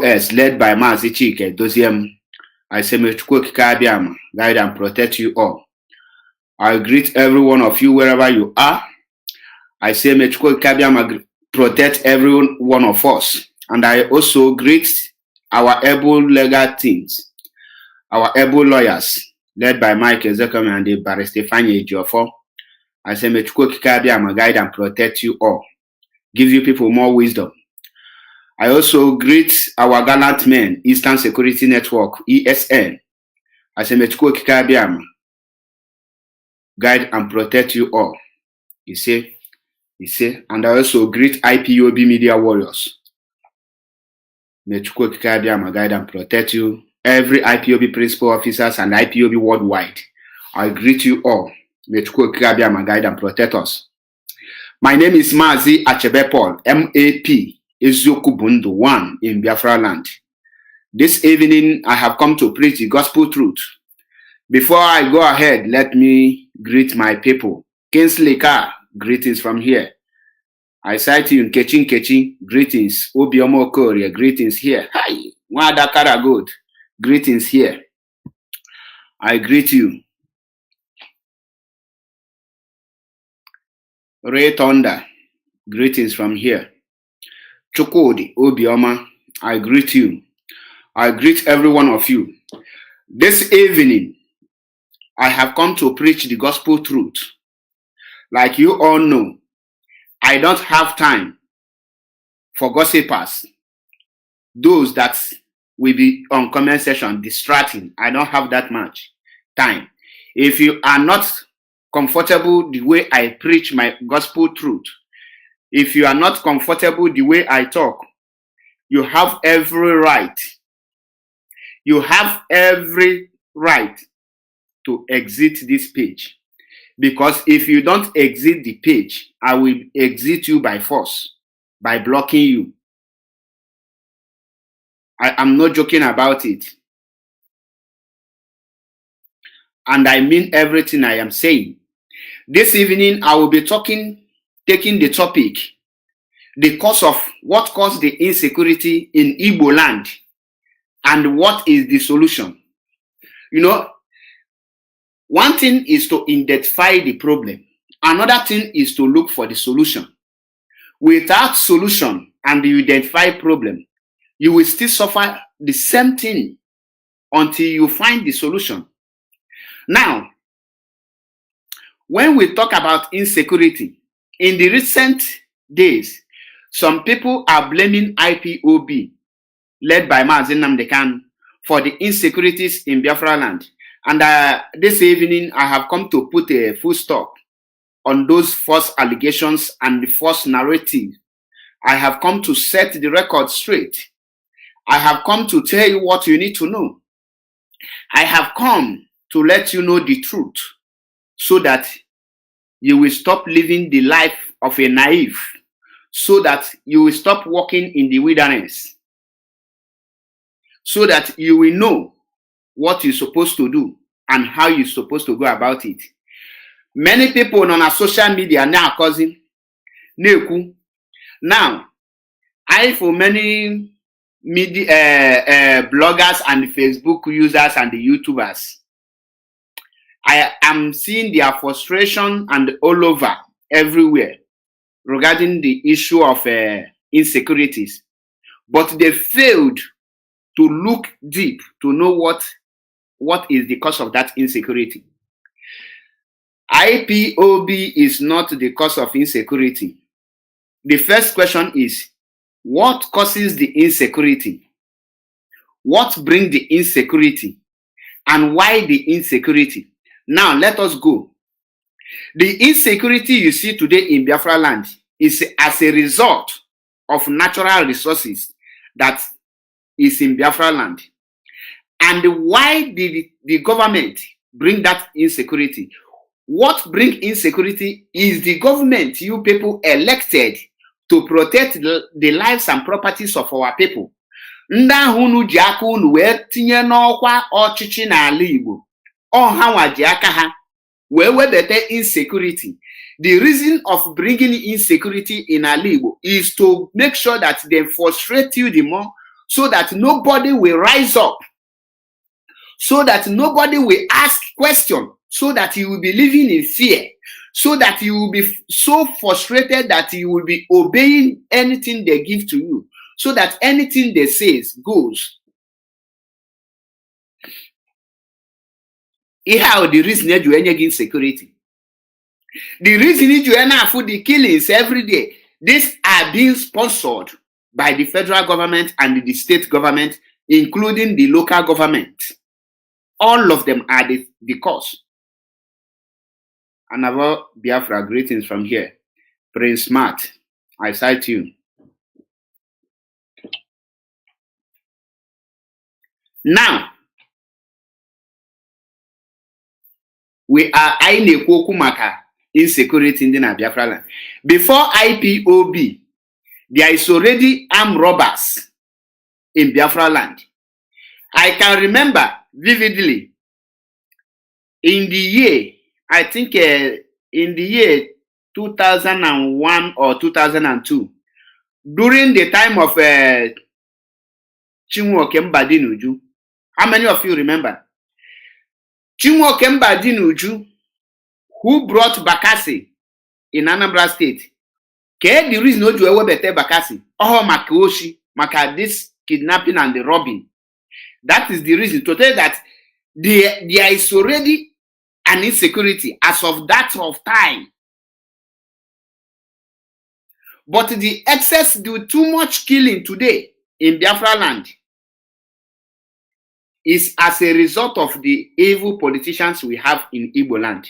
US, led by Mazi Nnamdi. I say, may Chukwu Okike Abiama guide and protect you all. I greet every one of you wherever you are. I say, may Chukwu Okike Abiama protect every one of us. And I also greet our able legal teams, our able lawyers, led by Mike Ezekome and the Barrister Fanny Ejiofor. I say, may Chukwu Okike Abiama guide and protect you all. Give you people more wisdom. I also greet our gallant men, Eastern Security Network, ESN. I say, may Chukwu Okike Abiama guide and protect you all. You see, and I also greet IPOB media warriors. May Chukwu Okike Abiama guide and protect you. Every IPOB principal officers and IPOB worldwide, I greet you all. May Chukwu Okike Abiama guide and protect us. My name is Mazi Achebe Paul, MAP, Eziokwu Bundu 1 in Biafra land. This evening, I have come to preach the gospel truth. Before I go ahead, let me greet my people. Kingsley Carr, greetings from here. I cite you in Nkechi, greetings. Obiomo Korea, greetings here. Hi, Wada Karagod, greetings here. I greet you. Ray Thunder, greetings from here. Chukodi Obioma, I greet you. I greet every one of you. This evening, I have come to preach the gospel truth. Like you all know, I don't have time for gossipers. Those that will be on comment section distracting. I don't have that much time. If you are not comfortable the way I preach my gospel truth, if you are not comfortable the way I talk, you have every right. You have every right to exit this page. Because if you don't exit the page, I will exit you by force, by blocking you. I am not joking about it. And I mean everything I am saying. This evening, I will be taking the topic, the cause of what caused the insecurity in Igbo land and what is the solution. You know, one thing is to identify the problem. Another thing is to look for the solution. Without solution and you identify problem, you will still suffer the same thing until you find the solution. Now, when we talk about insecurity, in the recent days, some people are blaming IPOB, led by Mazi Nnamdi Kanu, for the insecurities in Biafra land. And this evening, I have come to put a full stop on those false allegations and the false narrative. I have come to set the record straight. I have come to tell you what you need to know. I have come to let you know the truth so that you will stop living the life of a naive, so that you will stop walking in the wilderness, so that you will know what you're supposed to do and how you're supposed to go about it. Many people on our social media now causing Neku. Now, for many media bloggers and Facebook users and the YouTubers, I am seeing their frustration and all over everywhere regarding the issue of insecurities. But they failed to look deep to know what is the cause of that insecurity. IPOB is not the cause of insecurity. The first question is, what causes the insecurity? What brings the insecurity? And why the insecurity? Now, let us go. The insecurity you see today in Biafra land is as a result of natural resources that is in Biafra land. And why did the government bring that insecurity? What brings insecurity is the government you people elected to protect the lives and properties of our people. Nda hunu ji aka unu wee tinye n'ọkwa ọchịchị n'ala Igbo. Ha nwa ji aka ha wee webete insecurity. The reason of bringing insecurity in ala Igbo is to make sure that they frustrate you the more, so that nobody will rise up, so that nobody will ask questions, so that you will be living in fear, so that you will be so frustrated that you will be obeying anything they give to you, so that anything they say goes. How the reason you against security. The reason you for the killings every day, these are being sponsored by the federal government and the state government, including the local government. All of them are the cause. And about Biafra, greetings from here. Prince Smart, I cite you. Now, we are maka insecurity in the Biafra land. Before IPOB, there is already armed robbers in Biafra land. I can remember vividly in the year, I think in the year 2001 or 2002, during the time of Chinwoke Mbadinuju. How many of you remember? Chinwoke Mbadinuju, who brought Bakassi in Anambra State. The reason no you ever better Bakassi? Oh, Makoshi, Maka this kidnapping and the robbing. That is the reason to tell that there is already an insecurity as of that of time. But the excess do too much killing today in Biafra land is as a result of the evil politicians we have in Igbo land.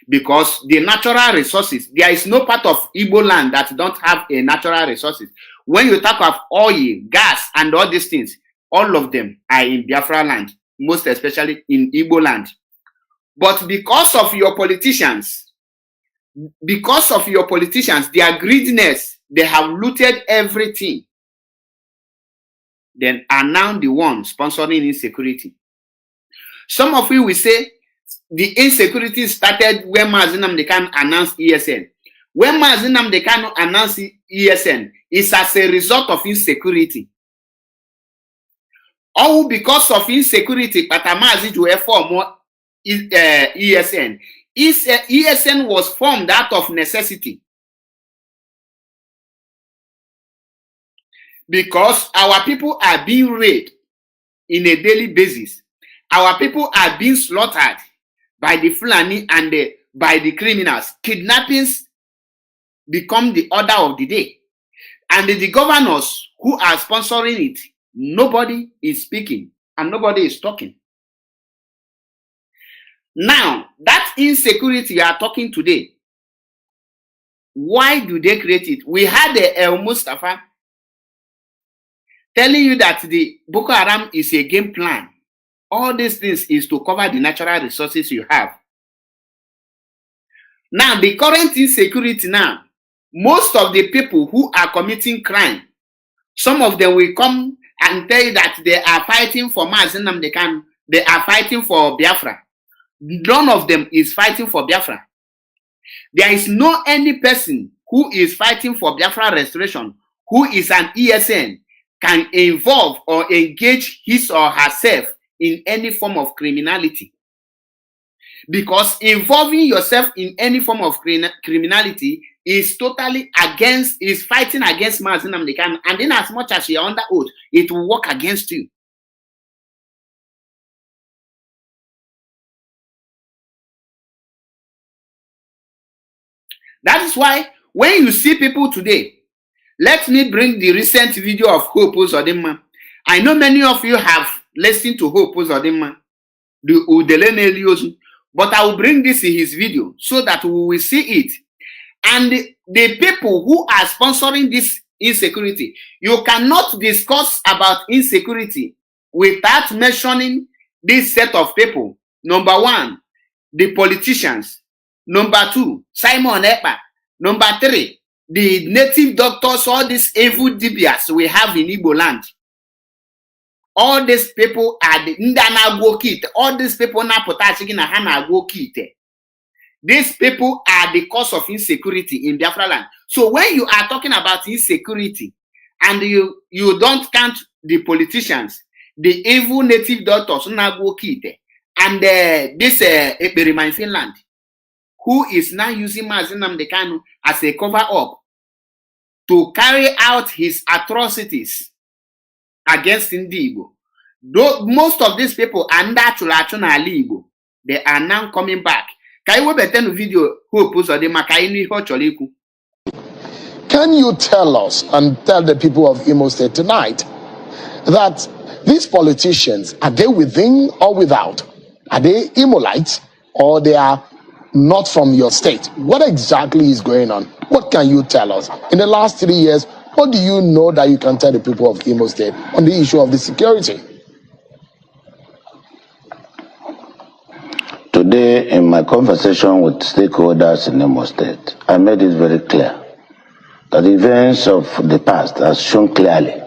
Because the natural resources, there is no part of Igbo land that don't have a natural resources. When you talk of oil, gas, and all these things, all of them are in Biafra land, most especially in Igbo land. But because of your politicians, their greediness, they have looted everything. Then are now the ones sponsoring insecurity. Some of you will say the insecurity started when Mazi Nnamdi Kanu announced ESN. When Mazi Nnamdi Kanu announced ESN, it's as a result of insecurity. All because of insecurity, but Mazi to form more ESN. ESN was formed out of necessity. Because our people are being raped in a daily basis. Our people are being slaughtered by the Fulani and by the criminals. Kidnappings become the order of the day. And the governors who are sponsoring it, nobody is speaking and nobody is talking. Now, that insecurity you are talking today, why do they create it? We had El Mustafa telling you that the Boko Haram is a game plan. All these things is to cover the natural resources you have. Now, the current insecurity now, most of the people who are committing crime, some of them will come and tell you that they are fighting for Mazi Nnamdi Kanu, they are fighting for Biafra. None of them is fighting for Biafra. There is no any person who is fighting for Biafra restoration, who is an ESN, can involve or engage his or herself in any form of criminality. Because involving yourself in any form of criminality is totally against, is fighting against Mazi Nnamdi Kanu, and in as much as you are under oath, it will work against you. That is why when you see people today, let me bring the recent video of Hope Uzodimma. I know many of you have listened to Hope Uzodimma, the Udelene Eliozu, but I will bring this in his video so that we will see it. And the people who are sponsoring this insecurity, you cannot discuss about insecurity without mentioning this set of people. Number one, the politicians. Number two, Simon Ekpa. Number three, the native doctors, all these evil dibias we have in Igbo land. All these people are the Ndana Kite. All these people na potachiki na hana Kite. These people are the cause of insecurity in Biafra land. So when you are talking about insecurity and you can't the politicians, the evil native doctors, and this Ekperima in Finland, who is now using Mazi Nnamdi Kanu as a cover-up to carry out his atrocities against Ndi Igbo. Though most of these people are Igbo, they are now coming back. Can you tell us and tell the people of Imo State tonight that these politicians, are they within or without? Are they Imolites or they are not from your state? What exactly is going on? What can you tell us? In the last 3 years, what do you know that you can tell the people of Imo State on the issue of the security? Today, in my conversation with stakeholders in Imo State, I made it very clear that the events of the past has shown clearly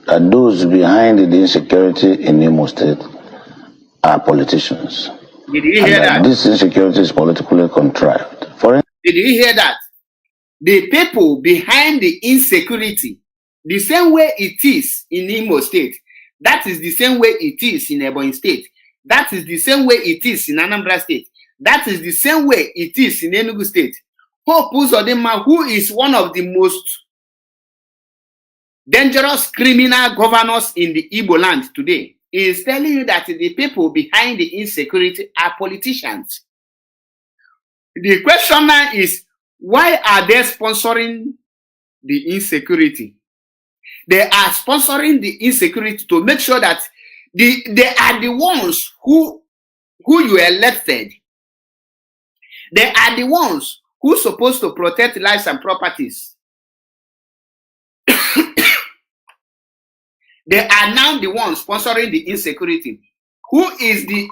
that those behind the insecurity in Imo State are politicians. Did you hear that? This insecurity is politically contrived. Did you hear that? The people behind the insecurity, the same way it is in Imo State, that is the same way it is in Ebonyi State. That is the same way it is in Anambra State. That is the same way it is in Enugu State. Hope Uzodinma, who is one of the most dangerous criminal governors in the Igbo land today, is telling you that the people behind the insecurity are politicians. The question now is, why are they sponsoring the insecurity? They are sponsoring the insecurity to make sure that they are the ones who you elected. They are the ones who are supposed to protect lives and properties. They are now the ones sponsoring the insecurity. Who is the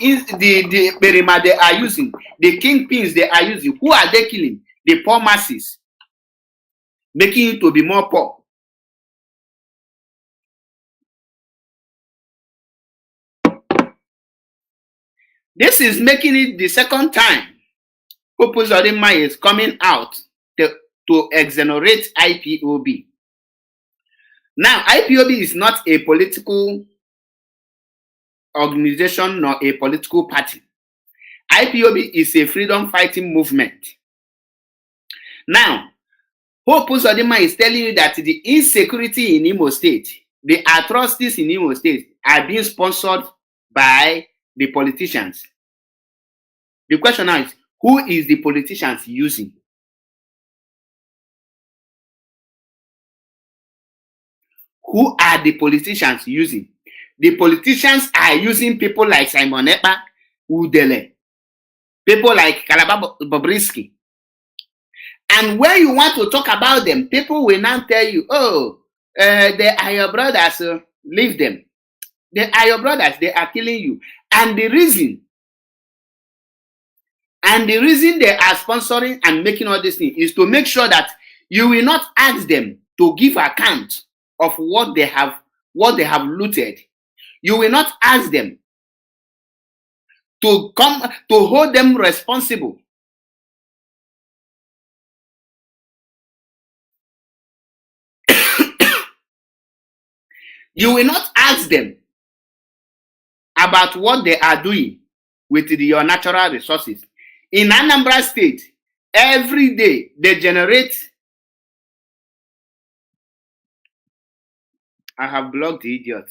Berima they are using? The kingpins they are using. Who are they killing? The poor masses. Making it to be more poor. This is making it the second time Hope Uzodinma is coming out to exonerate IPOB. Now, IPOB is not a political organization nor a political party. IPOB is a freedom fighting movement. Now, Hope Uzodinma is telling you that the insecurity in Imo State, the atrocities in Imo State are being sponsored by the politicians. The question now is, who is the politicians using? Who are the politicians using? The politicians are using people like Simon Ekpa, Udele, people like Calabar Bobrisky. And when you want to talk about them, people will now tell you, oh, they are your brothers, leave them. They are your brothers, they are killing you. And the reason they are sponsoring and making all this thing is to make sure that you will not ask them to give account of what they have looted. You will not ask them to come to hold them responsible. You will not ask them about what they are doing with your natural resources. In Anambra State, every day they generate. I have blocked the idiot.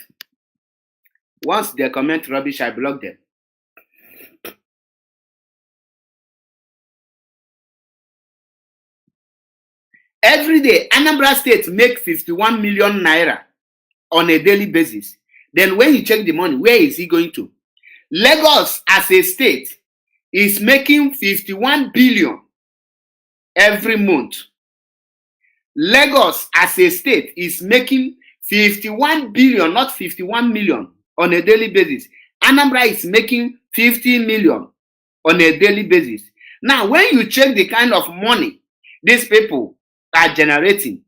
Once they comment rubbish, I block them. Every day, Anambra State makes 51 million naira on a daily basis. Then when you check the money, where is he going to? Lagos as a state is making 51 billion every month. Lagos as a state is making 51 billion, not 51 million on a daily basis. Anambra is making 50 million on a daily basis. Now, when you check the kind of money these people are generating,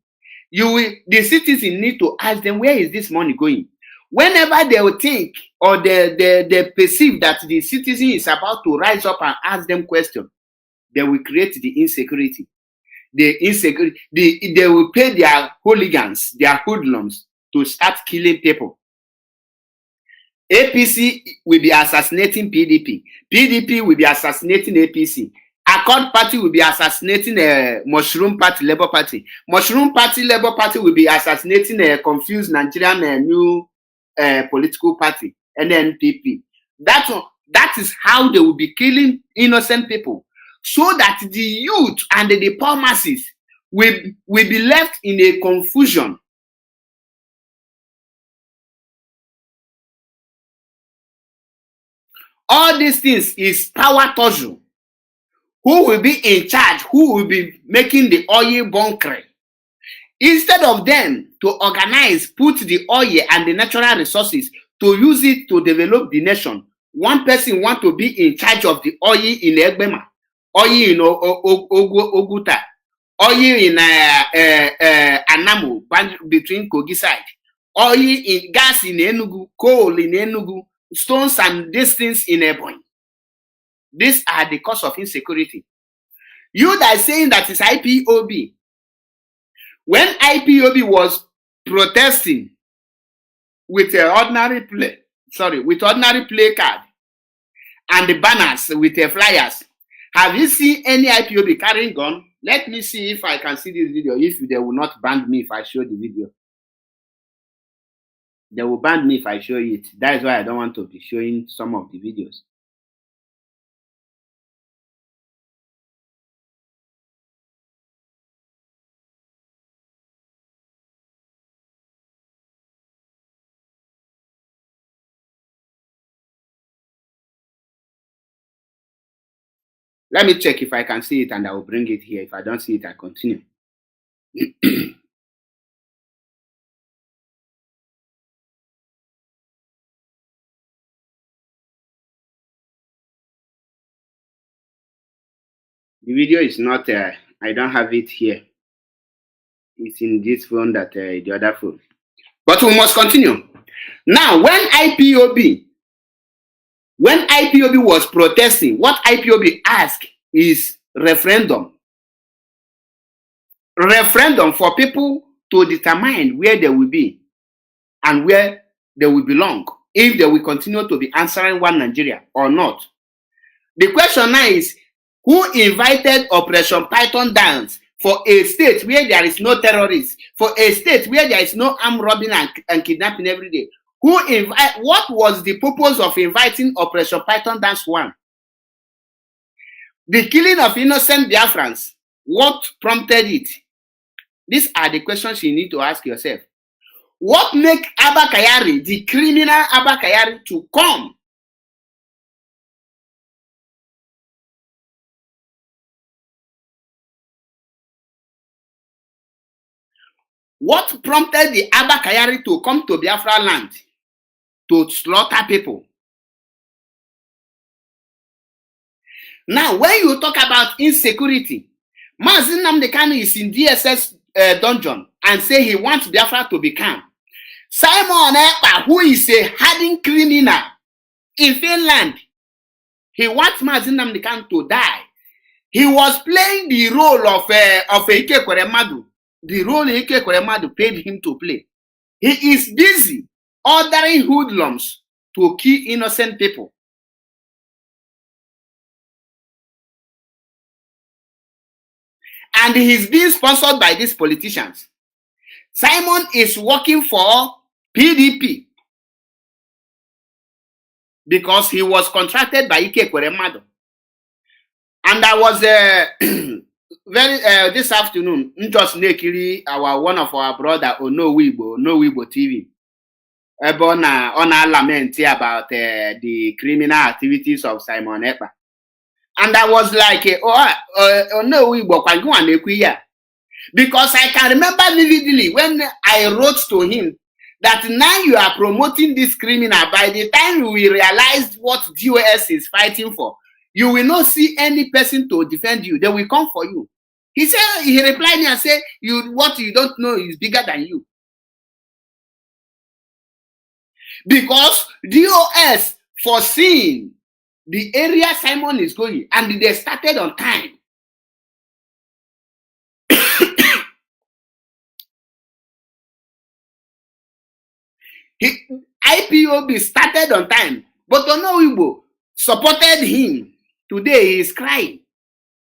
the citizens need to ask them, where is this money going? Whenever they will think or they perceive that the citizen is about to rise up and ask them questions, they will create the insecurity. They will pay their hooligans, their hoodlums, to start killing people. APC will be assassinating PDP. PDP will be assassinating APC. Accord Party will be assassinating Mushroom Party, Labour Party. Mushroom Party, Labour Party will be assassinating a confused Nigerian new political party, NNPP. That is how they will be killing innocent people, so that the youth and the poor masses will be left in a confusion. All these things is power torture. Who will be in charge? Who will be making the oil bunkering? Instead of them to organize, put the oil and the natural resources to use it to develop the nation, one person want to be in charge of the oil in Egbema, oil in Oguta, oil in Anamu, between Kogi side, oil in gas in Enugu, coal in Enugu, stones and these things in Ebonyi. These are the cause of insecurity. You that are saying that is IPOB. When IPOB was protesting with ordinary play card and the banners with the flyers, have you seen any IPOB carrying gun? Let me see if I can see this video. If they will not ban me if I show the video. They will ban me if I show it. That is why I don't want to be showing some of the videos. Let me check if I can see it and I will bring it here. If I don't see it, I continue. The video is not, I don't have it here. It's in this phone that the other phone. But we must continue. Now, when IPOB was protesting, what IPOB asked is referendum. Referendum for people to determine where they will be and where they will belong, if they will continue to be answering one Nigeria or not. The question now is, who invited Operation Python dance for a state where there is no terrorists, for a state where there is no armed robbing and kidnapping every day? What was the purpose of inviting Operation Python dance one? The killing of innocent Biafrans, what prompted it? These are the questions you need to ask yourself. What make Abba Kyari, the criminal Abba Kyari, to come? What prompted the Abba Kyari to come to Biafra land to slaughter people? Now, when you talk about insecurity, Mazi Nnamdi Kanu is in DSS dungeon and say he wants Biafra to be calm. Simon Ekpa, who is a hardened criminal in Finland, he wants Mazi Nnamdi Kanu to die. He was playing the role of Ike Kweremadu. The role Ike Kweremadu paid him to play. He is busy ordering hoodlums to kill innocent people. And he's being sponsored by these politicians. Simon is working for PDP because he was contracted by Ike Kweremadu. And I was this afternoon, just nekiri one of our brother No Weibo TV. On a lament about the criminal activities of Simon Ekpa. And I was like, no, we work because I can remember vividly when I wrote to him that now you are promoting this criminal. By the time we realized what DOS is fighting for, you will not see any person to defend you. They will come for you. He said, he replied me and said, what you don't know is bigger than you. Because DOS foreseeing the area Simon is going, and they started on time. IPOB started on time, but Onowibo supported him. Today he is crying,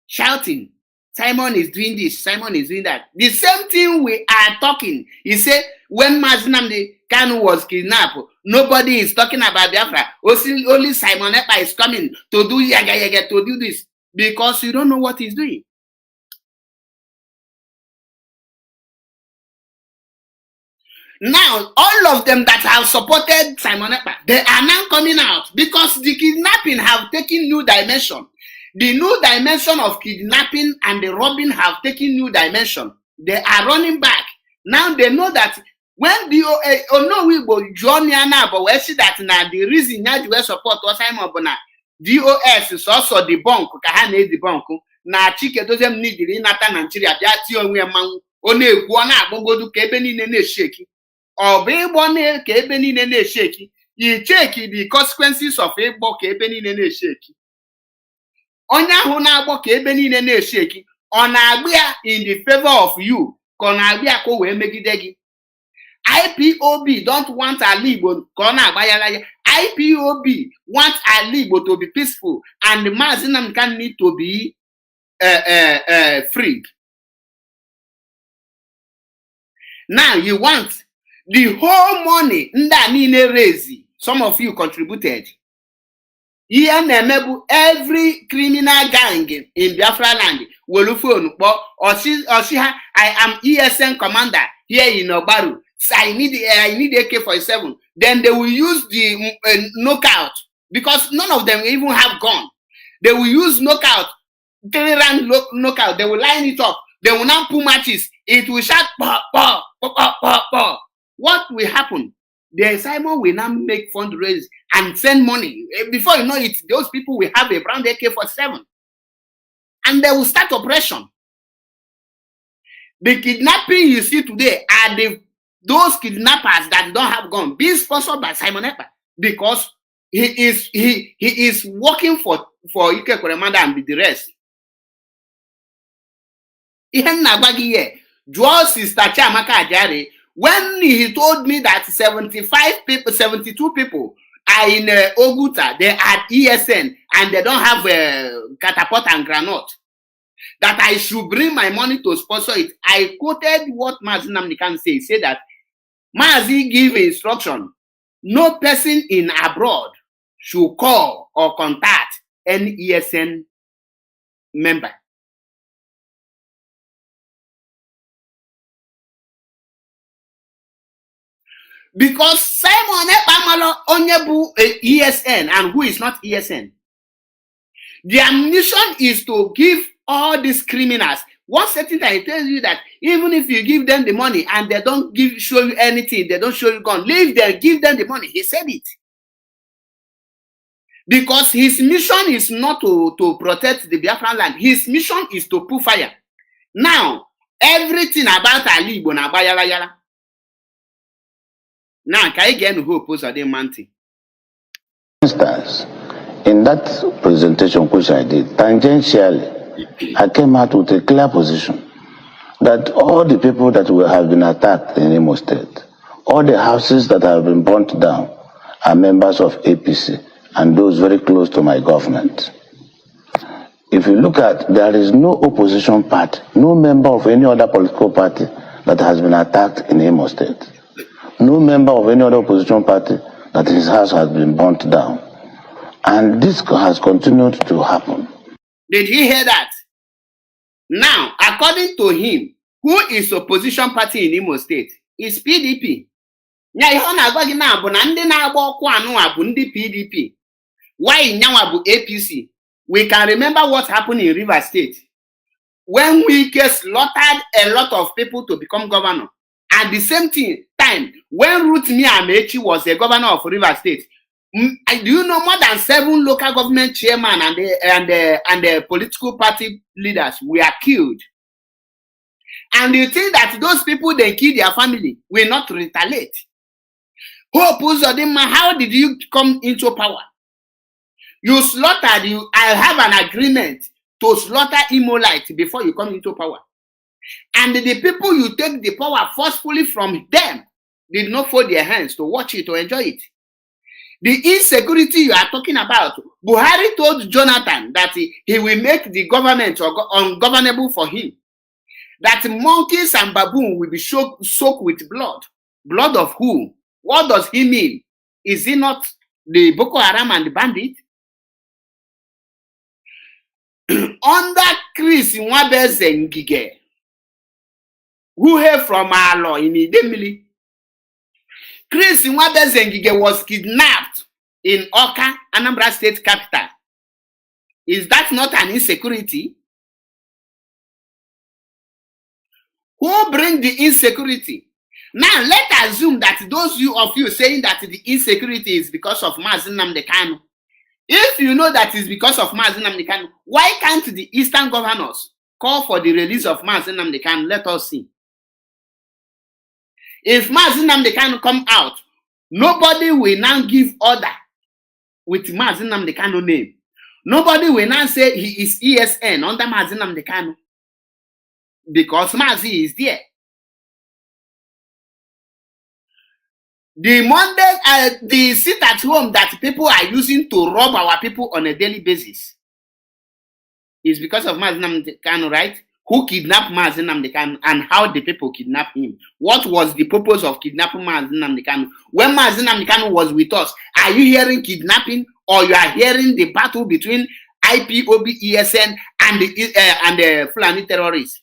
shouting, Simon is doing this, Simon is doing that. The same thing we are talking. He said when Mazi Nnamdi Kanu was kidnapped, nobody is talking about Biafra. Only Simon Ekpa is coming to do yaga yaga, to do this, because you don't know what he's doing. Now, all of them that have supported Simon Ekpa, they are now coming out because the kidnapping have taken new dimension. The new dimension of kidnapping and the robbing have taken new dimension. They are running back. Now they know that when the Onowibo join but we see that now the reason that we support was Simon Bona, DOS is also the bank, Kahane the bank. Na Chike doesn't need the Nata Nigeria, that's your man. One go to Kebeni Nene Shaky. Or be one Kebeni Nene Shaky. You check the consequences of a book Kebeni Nene Shaky. Onya huna book Kebeni Nene Shaky. On Abia in the favor of you. Kon Abia ko we megidegi. IPOB don't want Alibo. Kona bayalaya. IPOB wants Alibo to be peaceful, and the Mazi Nnamdi Kanu need to be freed. Now you want the whole money nda raise. Some of you contributed. Every criminal gang in Biafra land will phone I am ESN commander here in Obaru. So I need AK-47. Then they will use the knockout, because none of them even have gun. They will use knockout, 3-round knockout. They will line it up. They will now pull matches. It will shout, bah, bah, bah, bah, bah, bah. What will happen? The Simon will now make fundraise and send money. Before you know it, those people will have a brand AK-47. And they will start operation. The kidnapping you see today are those kidnappers that don't have gun, being sponsored by Simon Ekpa, because he is working for Ike Kweremada and the rest. Sister Chiamaka Ajare, when he told me that 72 people are in Oguta, they are ESN and they don't have catapult and granite, that I should bring my money to sponsor it. I quoted what Mazi Nnamdi Kanu said. He said that Mazi give instruction, no person in abroad should call or contact any ESN member. Because Simon Ekpa Onyebu ESN, and who is not ESN. Their mission is to give all these criminals. One certain time it tells you that even if you give them the money and they don't show you anything, they don't show you gun, leave them, give them the money. He said it. Because his mission is not to protect the Biafran land. His mission is to put fire. Now, everything about Ali Igbo na bayala yala. Now, can I get who oppose the manti? Instance, in that presentation which I did, tangentially, I came out with a clear position that all the people that will have been attacked in Imo State, all the houses that have been burnt down, are members of APC and those very close to my government. If you look at, there is no opposition party, no member of any other political party that has been attacked in Imo State. No member of any other opposition party that his house has been burnt down. And this has continued to happen. Did he hear that? Now, according to him, who is opposition party in Imo State? Is PDP. PDP. Why Nyawabu APC? We can remember what happened in River State when we slaughtered a lot of people to become governor. At the same time, when Rotimi Amechi was the governor of River State, do you know more than 7 local government chairmen and the political party leaders were killed? And you think that those people they kill their family will not retaliate? Hope Uzodinma, how did you come into power? You slaughtered you. I have an agreement to slaughter Imolite before you come into power. And the people you take the power forcefully from them, did not fold their hands to watch it or enjoy it. The insecurity you are talking about, Buhari told Jonathan that he will make the government ungovernable for him. That monkeys and baboons will be soaked with blood. Blood of who? What does he mean? Is he not the Boko Haram and the bandit? Under Chris Nwabeze Ngige, who hail from Alo in Idemili, Chris Nwabeze Ngige was kidnapped in Oka, Anambra State capital. Is that not an insecurity? Who bring the insecurity? Now, let's assume that those of you saying that the insecurity is because of Mazi Nnamdi Kanu. If you know that it's because of Mazi Nnamdi Kanu, why can't the Eastern governors call for the release of Mazi Nnamdi Kanu? Let us see. If Mazi Nnamdi Kanu come out, nobody will now give order with Mazi Nnamdi Kanu name. Nobody will now say he is ESN under Mazi Nnamdi Kanu because Mazi is there. The Monday, the sit at home that people are using to rob our people on a daily basis is because of Mazi Nnamdi Kanu, right? Who kidnapped Mazi Nnamdi Kanu and how the people kidnapped him? What was the purpose of kidnapping Mazi Nnamdi Kanu? When Mazi Nnamdi Kanu was with us, are you hearing kidnapping or you are hearing the battle between IPOB, ESN and the Fulani terrorists?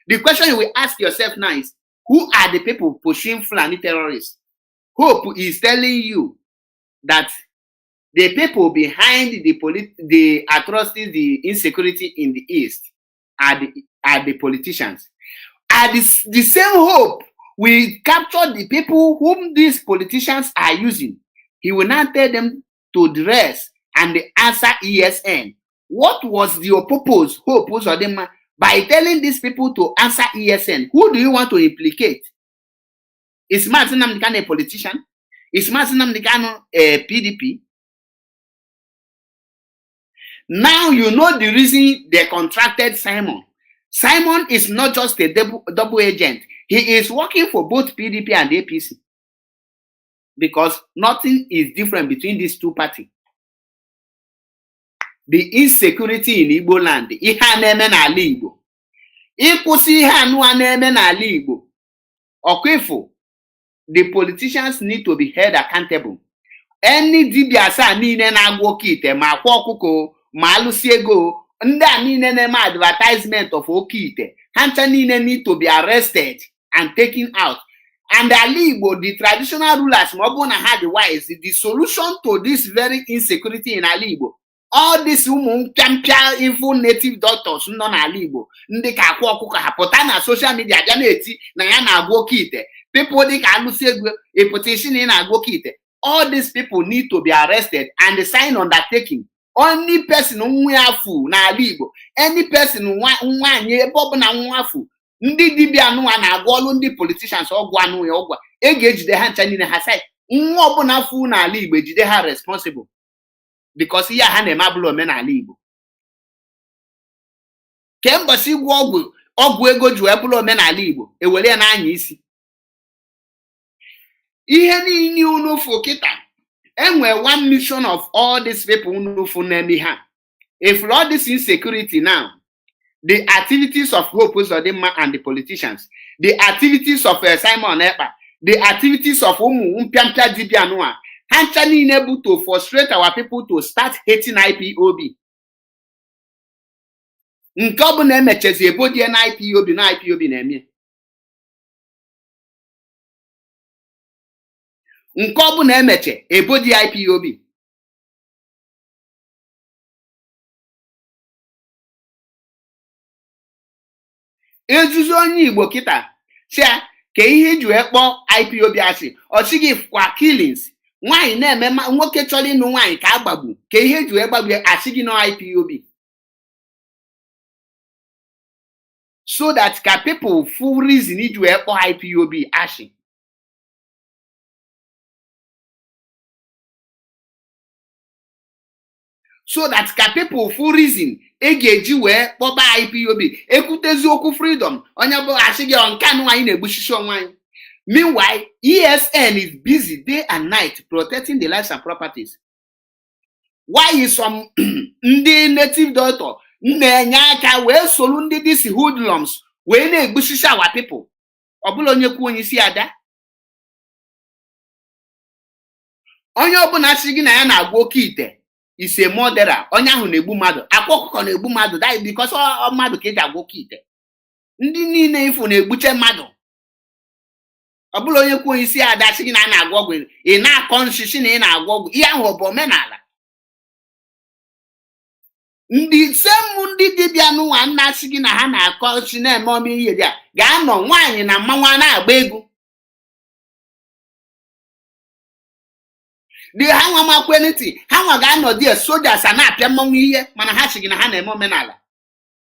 The question you will ask yourself now is, who are the people pushing Fulani terrorists? Hope is telling you that the people behind the atrocities, the insecurity in the East are the politicians. Are the same Hope will capture the people whom these politicians are using. He will not tell them to dress and answer ESN. What was your purpose, Hope Uzodinma, by telling these people to answer ESN? Who do you want to implicate? Is Mazi Nnamdi Kanu a politician? Is Mazi Nnamdi Kanu a PDP? Now you know the reason they contracted Simon. Simon is not just a double agent. He is working for both PDP and APC. Because nothing is different between these two parties. The insecurity in Igbo land. Ihe na-eme n'ala Igbo. Ịkwụsị ihe anụ na-eme n'ala Igbo. Ọkwefu. The politicians need to be held accountable. Any dibia asa niile na-agwọ oke ite ma akwa ọkụkọ ma alụsi ego ndị a niile na-eme advertisement of oke ite ha ncha niile need to be arrested and taken out. And ala Igbo, the traditional rulers ma ọ bụ na ha dị wise, the solution to this very insecurity in ala Igbo, all these ụmụ mpịampịa evil native doctors nọ n'ala Igbo ndị ka akwa ọkụkọ ha pụta na social media bịa na-eti na ya na-agwọ oke ite. People dị ka alụsi ego a petition ị na-agwọ oke ite. All these people need to be arrested and sign undertaking. Only person nwafu n'ala Igbo, any person nwaanyị ebe ọ bụ na nwafu, ndị dibịa anụwa na-agwa ọlụ ndị politicians ọgwụ anụ ya ọgwa ejide ha ncha niile ha sai nwa ọbụla afụ n'ala Igbo ejide ha responsible because ihe ha na-eme abụla omenala Igbo. Kemgbasi igwe ọgwụ ego ji wee bụrụ omenala Igbo ewere ya n'anya isi. Ihe niile unufu kịta enwe one mission of all these people unufu na-eme ha. If all this insecurity now, the activities of Hope Uzodinma and the politicians, the activities of Simon Ekpa, the activities of Umu Mpiampia Dibia Noah, hancha niile able to frustrate our people to start hating IPOB. Nke ọ bụ na emechezi ebodie na IPOB na-eme. Nke ọ bụ na emeche ebodi IPOB. Ezuzu onye Igbo kịta sia ka ihe ji wee kpọọ IPOB asị ọchịghị kwa killings nwaanyị na-eme nwoke chọrọ ịnụ nwaanyị ka agbagbu ka ihe ji wee gbagbu asịghị na IPOB. So that ka people full reason iji wee kpọọ IPOB asị. So that ka people full reason eji wee kpọba IPOB ekwutezi okwu freedom onye bụ asị gị nke anụ anyị na-egbuchichi onwe anyị. Meanwhile, ESN is busy day and night protecting the lives and properties. Why is some the native doctor Nyaka where solundi these hoodlums when they bushish our people? Obulonyeku onye si ada. Onye ọbụna sị gị na ya na-agwa oke ite is a murderer. Onye ahụ na-egbu mmadụ. Akwa ọkụkọ na-egbu mmadụ. That is because ọ mmadụ ka eji agwa oke ite. Ndị niile ifo na-egbuche mmadụ. Ọ bụla onye kwuo isi ada sị gị na a na-agwa ọgwụ, ị na-akọ nshishi na ị na-agwa ọgwụ. Ihe ahụ bụ omenala. Ndị semu ndị dibịa n'ụwa nna sị gị na ha na-akọ nsị na-eme ọmụ ihe dị a ga-anọ nwaanyị na mmanwụ na-agba egwu. Dị ha nwa makweniti ha nwa ga-anọ dị sojas a na-apịa mmanwụ ihe mana ha sị gị na ha na-eme omenala.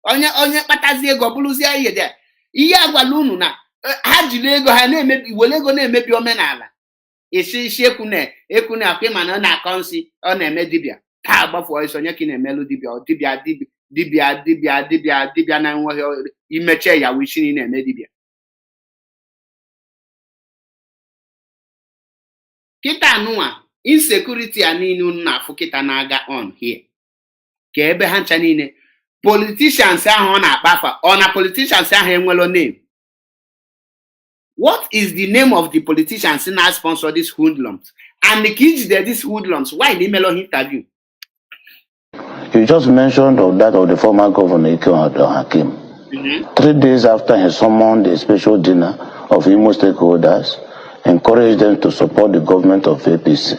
Onye kpatazie ego bụrụzie ihe dị a. Ihe agwala unu na ha jiri ego ha na-emebi were ego na-emebi omenala. Isi ekwu na akwa mana ọ na-akọ nsị ọ na-eme dibịa. Ha agbafuo iso onye ka na-emelụ dibịa na enweghị imeche ya wishini na-eme dibịa. Kita anụnwa insecurity a niile unu na-afụ kita na-aga on here. Ka ebe ha ncha niile politicians ahụ ọ na-akpafa ọ na politicians ahụ enwelo name. What is the name of the politicians na sponsor these hoodlums? And the kids there these hoodlums, why they melo interview? You just mentioned of that of the former governor Hakim. 3 days after he summoned a special dinner of Imo stakeholders, encouraged them to support the government of APC.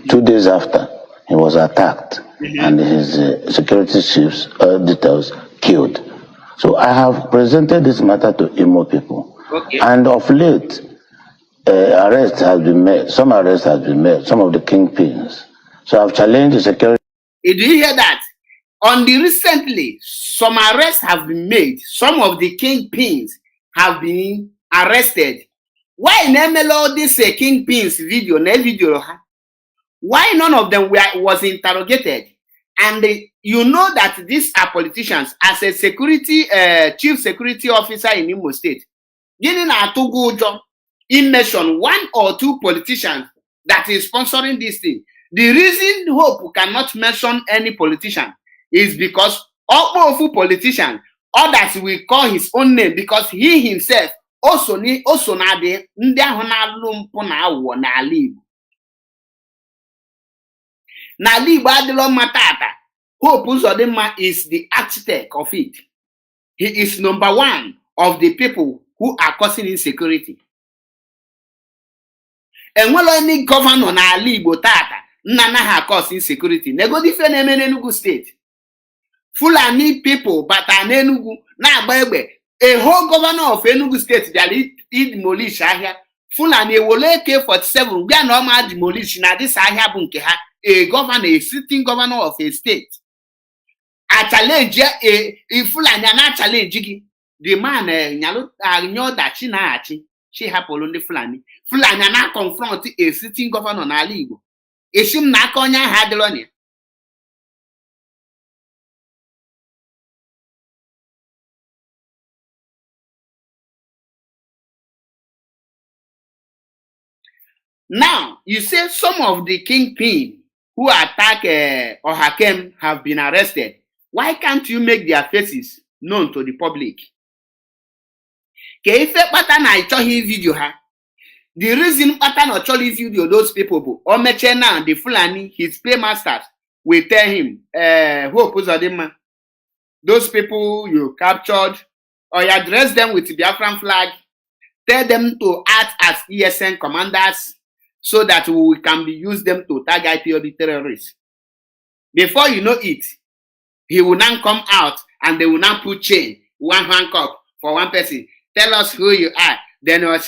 2 days after, he was attacked and his security chiefs details killed. So I have presented this matter to Imo people. Okay. And of late, arrests have been made. Some arrests have been made. Some of the kingpins. So I've challenged the security. Did you hear that? On the recently, some arrests have been made. Some of the kingpins have been arrested. Why nemelo this kingpins video? Why none of them was interrogated? And you know that these are politicians. As a security chief security officer in Imo State, getting a to job, in mention 1 or 2 politicians that is sponsoring this thing. The reason Hope cannot mention any politician is because all powerful politicians, others will call his own name because he himself also na de ndị ahụ na-alụ mpụ na awụọ n'ala Igbo. N'ala Igbo adịlọ mma tata. Hope Uzodimma is the architect of it. He is number 1 of the people who are causing insecurity. Enwelo any governor n'ala Igbo tata nna ha cause insecurity. Negodi ife na-eme n'Enugu State. Fulani people bata n'Enugu na-agba egbe. A whole governor of Enugu State bịara demolish ahịa. Fulani ewole AK-47 bịa na ọma demolish na this ahịa bụ nke ha. A governor, a sitting governor of a state. A challenge a Fulani na challenge gị. The man nyo that chi na-achị. Chi hapụrụ ndị Fulani. Fulani na confront a sitting governor n'ala Igbo. Eshim na aka onye ahụ adịrọ na ya. Now, you say some of the kingpin who attack Hakim have been arrested. Why can't you make their faces known to the public? The reason pattern or Charlie video those people Omeche now the Fulani, his paymasters will tell him, Hope Uzodimma, those people you captured, or you address them with the Biafran flag, tell them to act as ESN commanders so that we can use them to target IPOB terrorists. Before you know it, he will now come out and they will now put chain, 1 handcuff for 1 person. Tell us who you are. Then I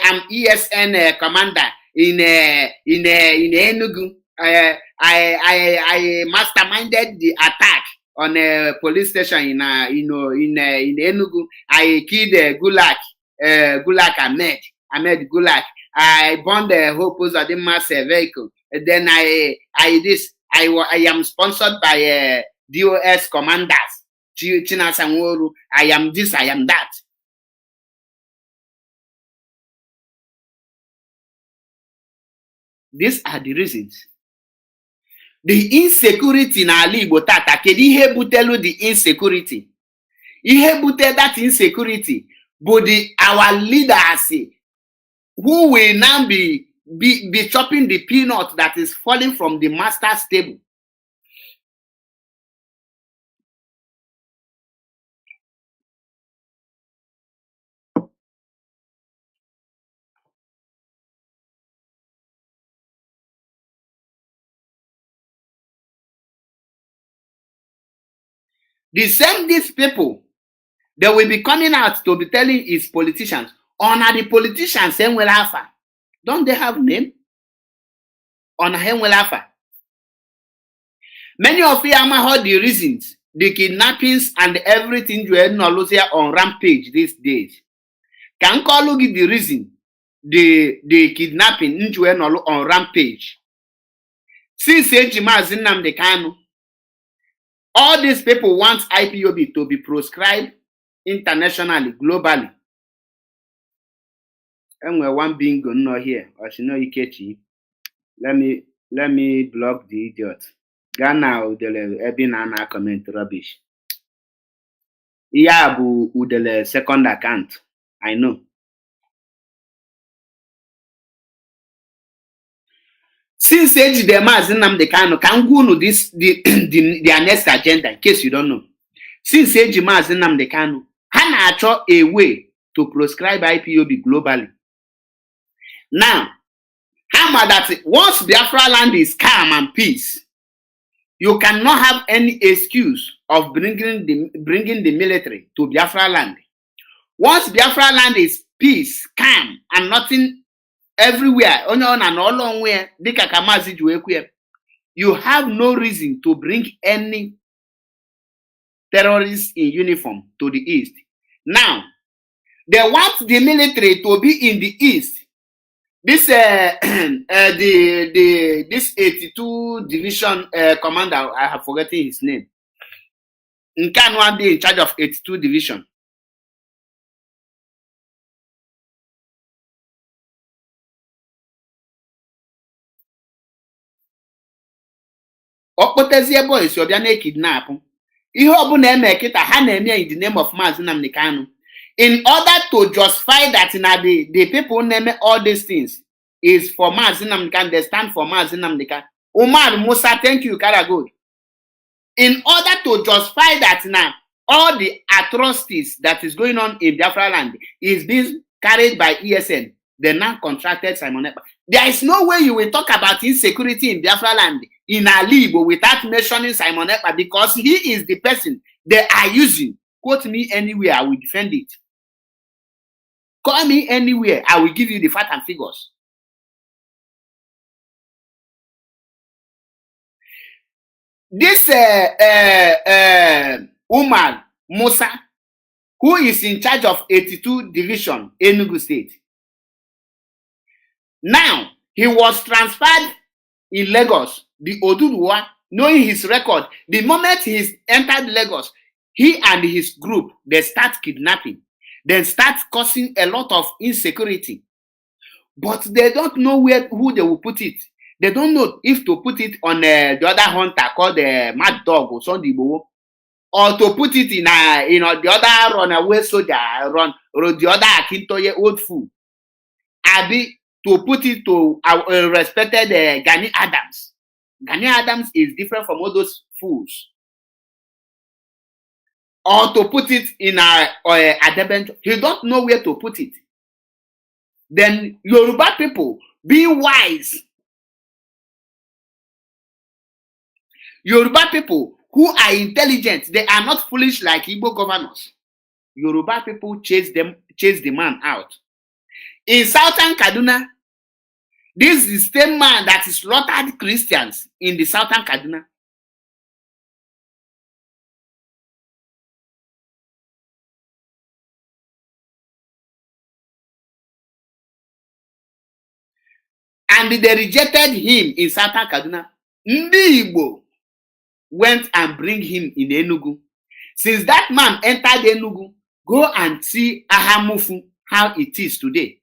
am ESN commander in Enugu. I masterminded the attack on a police station in Enugu. I killed Gulak Ahmed Gulak. I burned the Hope Uzodimma's vehicle. Then I am sponsored by DOS commanders. China Sanworu. I am this, I am that. These are the reasons. The insecurity na ala Igbo tata, kedu ihe butelu the insecurity? Ihe bute that insecurity but our leaders who will now be chopping the peanut that is falling from the master's table. The same these people, they will be coming out to be telling his politicians, honor the politicians, Alpha. Don't they have name? Honor Alpha. Many of you have heard the reasons, the kidnappings and everything you are on rampage these days. Can call you the reason the kidnapping you are on rampage. Since Mazi Nnamdi Kanu, all these people want IPOB to be proscribed internationally, globally. And we're one bingo no here. Or she know you catch you. Let me block the idiot. Ghana udele ebinana comment rubbish. Iyabu udele second account. I know. Since age the Mazi Nnamdi Kanu can go no this their next agenda in case you don't know. Since age Mazi Nnamdi Kanu, Hana achọ a way to proscribe IPOB globally. Now, how that once Biafra land is calm and peace, you cannot have any excuse of bringing the military to Biafra land. Once Biafra land is peace, calm, and nothing everywhere, you have no reason to bring any terrorists in uniform to the east. Now, they want the military to be in the east. This this 82 division commander, I have forgotten his name. Nkanu be in charge of 82 division. Okpotezie boys you bia na kidnap. Ihe obuna eme kita ha na eme in the name of Mazi Nnamdi Kanu. In order to justify that the people name all these things is for Mazi Nnamdi Kanu, they stand for Mazi Nnamdi Kanu. Umar Musa, thank you, Karagod. In order to justify that now, all the atrocities that is going on in Biafra land is being carried by ESN, the non-contracted Simon Ekpa. There is no way you will talk about insecurity in Biafra land in Alibo without mentioning Simon Ekpa because he is the person they are using. Quote me anywhere, I will defend it. Call me anywhere, I will give you the facts and figures. This Umar Musa, who is in charge of 82 Division, Enugu State. Now, he was transferred in Lagos, the Oduduwa, knowing his record. The moment he entered Lagos, he and his group, they start kidnapping. Then start causing a lot of insecurity. But they don't know who they will put it. They don't know if to put it on the other hunter called the Mad Dog or Sunday or to put it in the other runaway soldier, the other Akintoye old fool. Abi to put it to respected Gani Adams. Gani Adams is different from all those fools. Or to put it in a Adebent, he don't know where to put it. Then Yoruba people, be wise. Yoruba people who are intelligent, they are not foolish like Igbo governors. Yoruba people chase the man out. In southern Kaduna, this is the same man that slaughtered Christians in the southern Kaduna. And they rejected him in southern Kaduna. Ndi Igbo went and bring him in Enugu. Since that man entered Enugu, go and see Ahamufu, how it is today.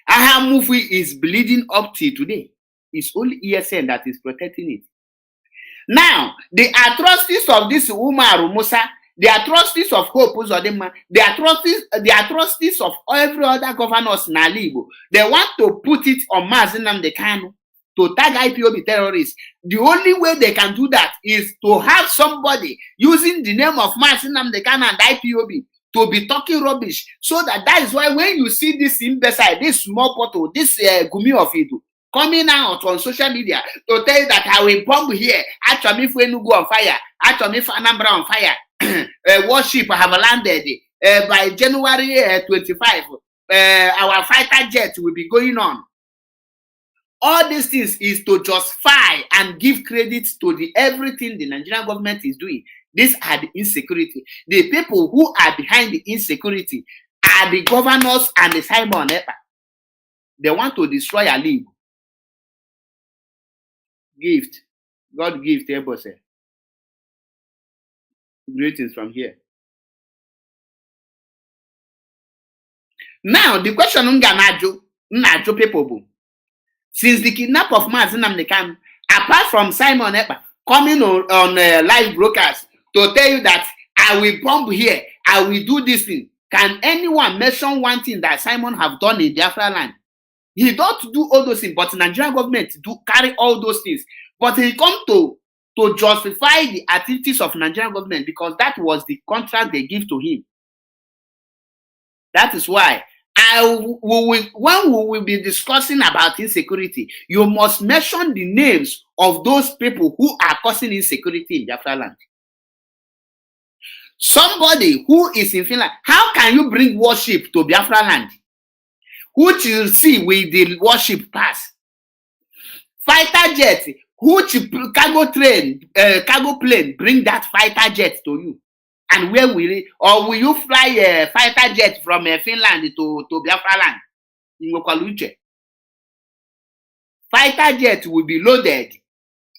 Ahamufu is bleeding up till today. it's only ESN that is protecting it. Now, the atrocities of this Umar Musa, the atrocities of Hope Uzodinma, the atrocities of every other governors in Alibo, they want to put it on Mazi Nnamdi Kanu to tag IPOB terrorists. The only way they can do that is to have somebody using the name of Mazi Nnamdi Kanu and IPOB to be talking rubbish. So that is why when you see this imbecile, this small portal, this Gumi of Idu, coming out on social media to tell you that I will bomb here, Achebe if Enugu on fire, Achebe if Anambra on fire, warship have landed by January 25. Our fighter jet will be going on. All these things is to justify and give credit to the everything the Nigerian government is doing. These are the insecurity. The people who are behind the insecurity are the governors and the Simon Epa. They want to destroy a league. Gift. God gift, Ebose. Greetings from here. Now, the question Nnajo people, since the kidnap of Mazi Nnamdi Kanu, apart from Simon Epa coming on live broadcast to tell you that I will bomb here, I will do this thing, can anyone mention one thing that Simon have done in Biafra land? He don't do all those things, but the Nigerian government do carry all those things. But he come to justify the activities of Nigerian government because that was the contract they give to him. That is why when we will be discussing about insecurity, you must mention the names of those people who are causing insecurity in Biafra land. Somebody who is in Finland, how can you bring worship to Biafra land? Which you see with the worship pass? Fighter jet, which cargo plane bring that fighter jet to you? And where will it, or will you fly a fighter jet from Finland to Biafra land? In Okaluche. Fighter jet will be loaded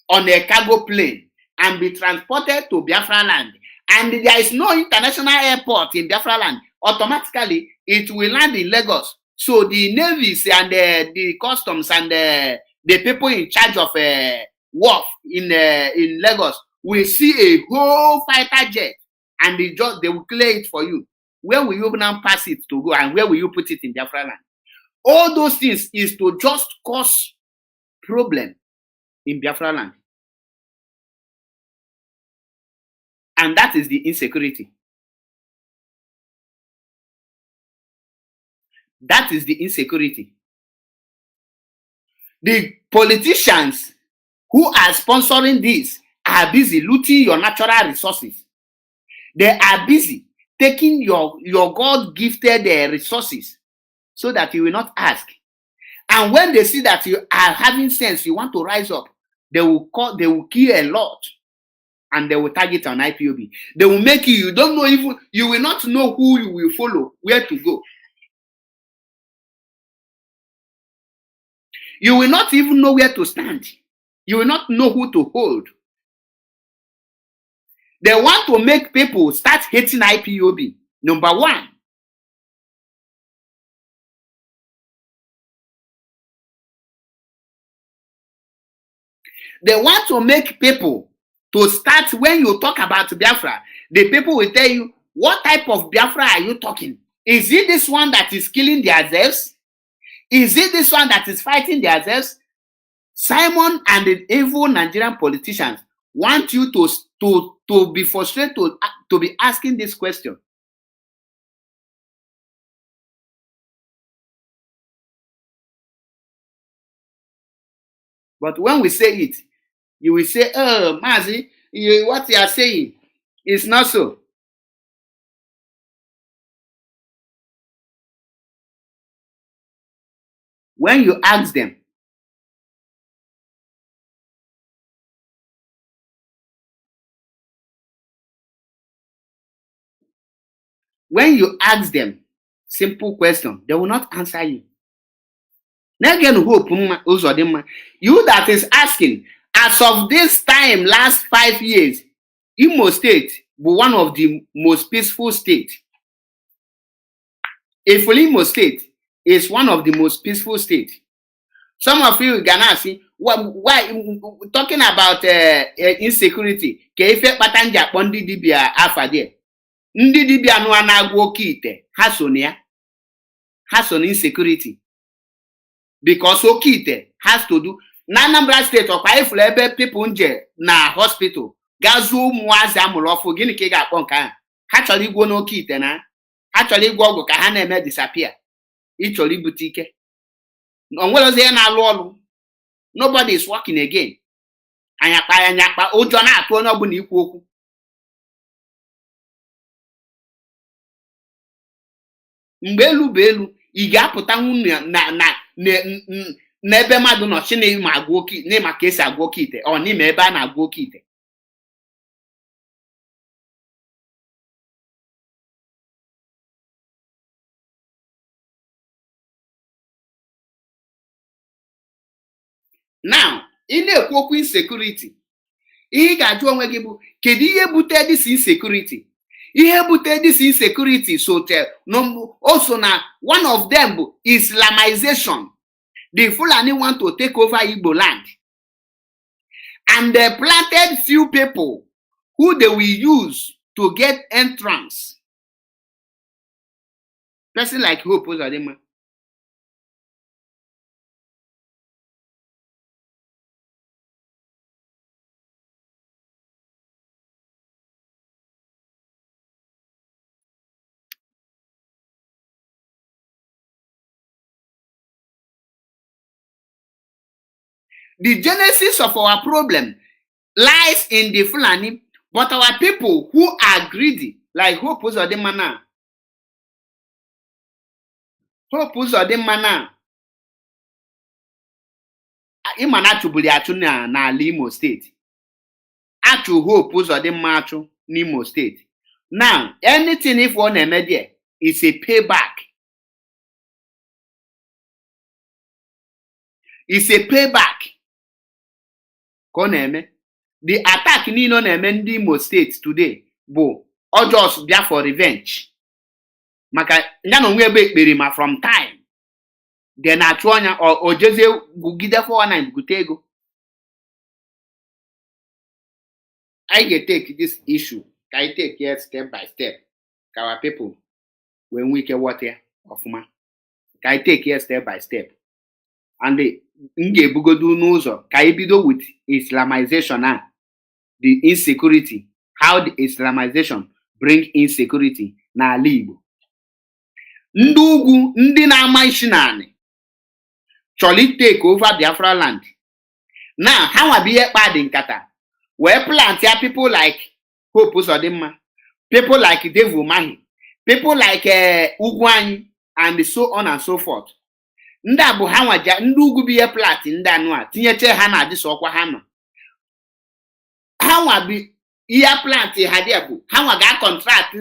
on a cargo plane and be transported to Biafra land. And there is no international airport in Biafra land. Automatically, it will land in Lagos. So the navies and the customs and the people in charge of wharf in Lagos will see a whole fighter jet and they will clear it for you. Where will you now pass it to go and where will you put it in Biafra land? All those things is to just cause problem in Biafra land. And that is the insecurity. That is the insecurity. The politicians who are sponsoring this are busy looting your natural resources. They are busy taking your God-gifted resources so that you will not ask. And when they see that you are having sense, you want to rise up, they will kill a lot and they will target on IPOB. They will make you don't know even, you will not know who you will follow, where to go. You will not even know where to stand. You will not know who to hold. They want to make people start hating IPOB. Number one. They want to make people to start, when you talk about Biafra, the people will tell you, what type of Biafra are you talking? Is it this one that is killing themselves? Is it this one that is fighting themselves? Simon and the evil Nigerian politicians want you to be frustrated to be asking this question. But when we say it, you will say, oh, Mazi, what you are saying is not so. When you ask them, simple question, they will not answer you. You that is asking, as of this time, last 5 years, Imo State was one of the most peaceful states. If Imo State is one of the most peaceful states. Some of you are gonna see, why talking about insecurity ka ife kpata nji akpọ ndị dibịa afa dị ndị dibịa nụa na-agwọ oke ite ha so na ya ha so na insecurity because oke ite has to do na Anambra State ọkwa ifuru ebe people nje na hospital gazuo ụmụazị amụrụ ọfụ gịnị ka ị ga-akpọ nke ahụ ha chọrọ igwo n'oke ite na ha chọrọ igwo ọgwụ ka ha na-eme disappear ịchọrọ ibute ike onwere ozi ya na-alụ ọrụ nobody is working again anyakpa ụjọ na-atụ onye ọbụla ikwu okwu mgbe elu bụ elu ị ga-apụta n'ebe mmadụ nọ chi n'ịma agwọ oke n'ịma ka esi agwọ oke ite ọ n'ime ebe a na-agwọ oke ite now ị na-ekwu okwu insecurity ihe ị ga-ajụ onwe gị bụ kedu ihe bute this insecurity ihe bute this insecurity so also na one of them bụ Islamization. The Fulani want to take over Igbo land and they planted few people who they will use to get entrance. Person like Hope Uzodinma. The genesis of our problem lies in the Fulani, but our people who are greedy, like Hope Uzodinma now. Hope Uzodinma now. Imana chubuli achu na Imo State. Achu Hope Uzodinma achu n'Imo State. Now, anything if one there is a payback. It's a payback. The attack Nino na-eme ndị Imo State today bụ just bịa for revenge. Maka ya na onwe ebe ekpere ma from time. Then achụ ọnya o jezie gugide 419 gute ego. I get take this issue. Ka I take it step by step. Ka our people when we can water ọfụma. Ka I take it step by step. And ngebugodu n'ụzọ ka ibido with Islamization and the insecurity, how the Islamization bring insecurity n'ala Igbo. Ndị ugwu ndị na-ama isi n'anị chọrọ take over Biafra land. Now ha nwa bụ ihe kpa dị nkata wee plant ya people like Hope Uzodinma, people like Devil Mahi, people like Ugwu Anyị and so on and so forth. Ndị a bụ ha nwaja ndị ugwu bụ ihe plat ndị anụ a tinyeche ha na adịsọ ọkwa ha nọ ha nwa bụ ihe plant ha dị bụ ha nwa ga contract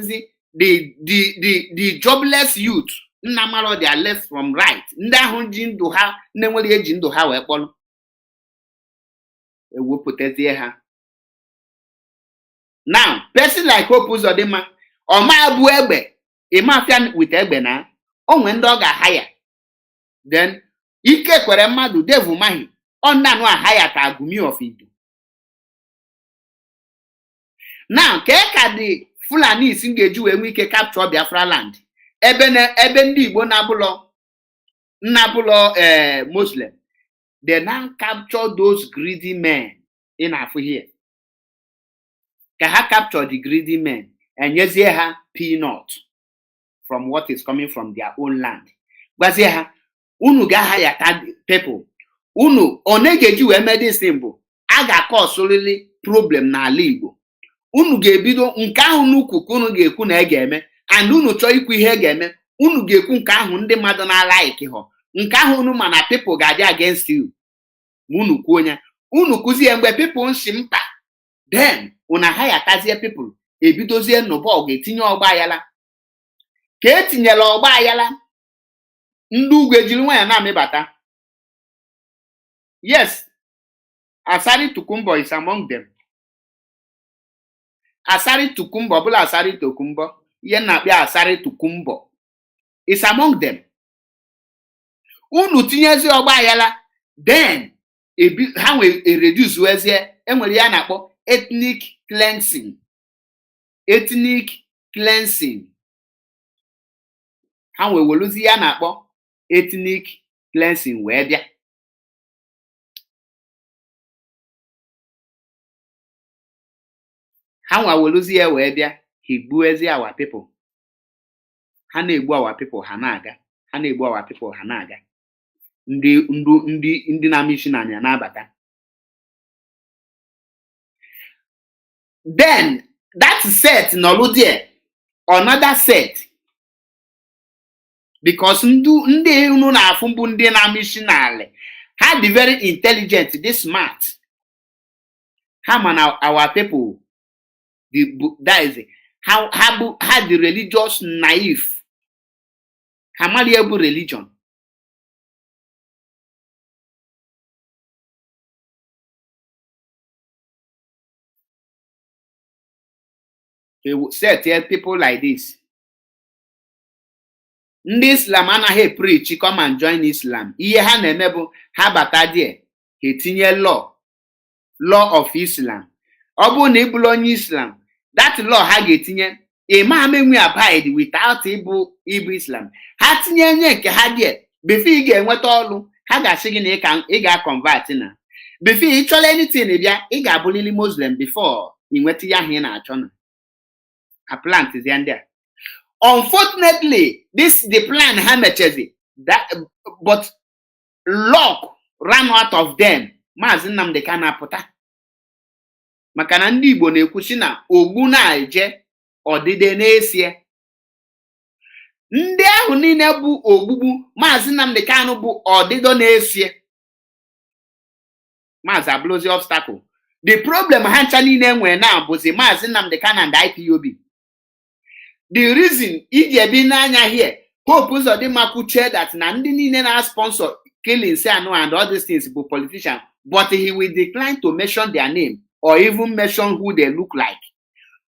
the jobless youth nna mara their left from right ndị ahụ ji ndụ ha na-enwere eji ndụ ha wee kpọrọ ewepụtazie ha. Now person like Hope Uzodinma ọma bụ egbe ịmafia with egbe na onwe ndị ọ ga-ahaya. Then ike kwere mmadụ Devil Mahi ọnanụ ahaya ta Agumi of Ido. Now ka dị Fulani isi ga-eji wee nwee ike capture Biafra land ebe ndị Igbo na-abụlọ Muslim. They now capture those greedy men in afụ here. Ka ha capture the greedy men enyezie ha peanut from what is coming from their own land. Gwazie ha unu ga-ahaya people. Unu onegeji wee medicine bụ a ga-akọsụrịrị problem n'ala Igbo. Unu ga-ebido nke ahụ n'ukwu ka unu ga-ekwu na ga-eme and unu chọọ ikwu ihe ga-eme unu ga-ekwu nke ahụ ndị mmadụ na-like ha nke ahụ unu mana people ga-adị against you. Unu kwuo nya unu kụzie mgbe people nsi mkpa then unu ahayatazie people ebidozie nnụba ọ ga-etinye ọgba ayala ka etinyela ọgba ayala ndị ugwu ejiri nwanyị na-amịbata. Yes, Asari Tukumbo is among them. Asari Tukumbo bụla Asari Tokumbo ihe na-akpịa Asari Tukumbo is among them. Unu tinyezi ọgba ayala then ha wee reduce wezie enwere ya na-akpọ ethnic cleansing. Ethnic cleansing. Ha wee weluzi ya na-akpọ ethnic cleansing wee bịa. Ha nwa weluzi ya wee bịa higbuezi our people. Ha na-egbu our people ha na-aga. Ha na-egbu our people ha na-aga. Ndị na-ama isi n'anya na-abata. Then that set nọlụ there, another set, because ndị unu na-afụ mbụ ndị na-ama isi n'ala, ha dị very intelligent, dị smart. Ha ma na our people, that is ha dị religious naive. Ha mali ebu religion. They would say tell people like this. Ndị Islam anaghị preach come and join Islam. Ihe ha na-eme bụ ha bata there, ha etinye law of Islam. Ọ bụrụ na ị bụrụ onye Islam, that law ha ga-etinye, imam enwe abide without ịbụ Islam. Ha tinye nye nke ha there, before ị ga-enweta ọlụ, ha ga-asị gị na ị ga-convert na. Before ị chọrọ anything bịa, ị ga-abụrịrị Muslim before ị nweta ya ihe na-achọ na. A plant is there. Unfortunately, the plan ha mechezi that, but luck ran out of them. Mazi Nnamdi Kanu apụta. Maka na ndị Igbo na-ekwusi na ogbu na-eje ọdịde n'esie. Ndị ahụ niile bụ ogbugbu Mazi Nnamdi Kanu bụ ọdịdo n'esie. Mazi abụrụzi obstacle. The problem ha ncha niile nwere na bụzi Mazi Nnamdi Kanu and IPOB. The reason iji ebi n'anya here, Hope Uzodimma kwuche that na ndị niile na sponsor killing Sanu and all these things bụ politicians, but he will decline to mention their name or even mention who they look like.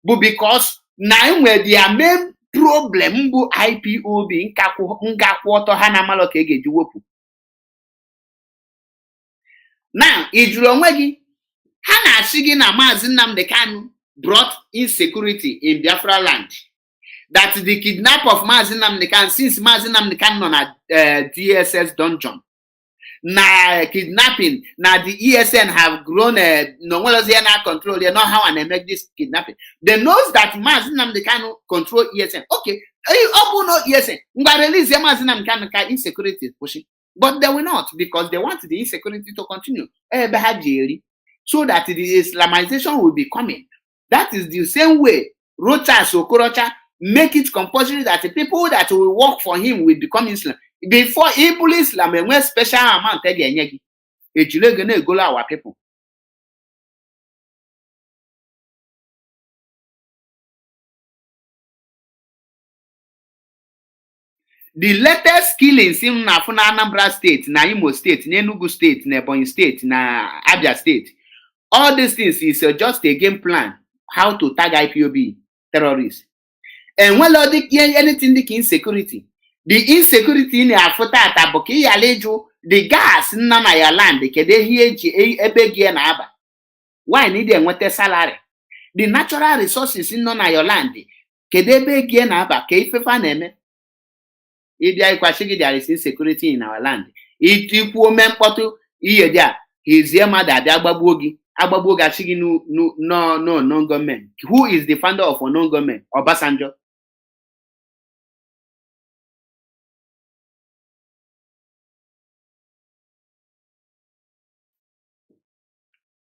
But because na enwe their main problem bụ IPOB ngakwu ọtọ ha na amalọ ka ga-eji wepụ. Now, ijuru onwe gị, ha na-asị gị na Mazi Nnamdi Kanu brought insecurity in Biafra land. That the kidnap of Mazi Nnamdi Kanu, since Mazi Nnamdi Kanu nọ na DSS dungeon, na kidnapping, na the ESN have grown, no one is na control, they know how and make this kidnapping. They knows that Mazi Nnamdi Kanu control ESN. Okay, no ESN, we release Mazi Nnamdi Kanu insecurity pushing, but they will not, because they want the insecurity to continue. So that the Islamization will be coming. That is the same way Rocha Okorocha make it compulsory that the people that will work for him will become Islam. Before Igbo Islam and when special amount gonna go our people. The latest killings in Anambra State, na Imo State, na Enugu State, na Ebonyi State, na Abia State, all these things is just a game plan how to tag IPOB terrorists. And when anything like insecurity, the insecurity in Afota Taboki Yaleju, the gas in your land, why need them with a salary? The natural resources in your land, Kedebe Gienaba, Kefefaneme. If there is insecurity in our land, if you woman potu, his dear mother, Ababogi, Ababoga Shigi no government. Who is the founder of a non-government? Obasanjo.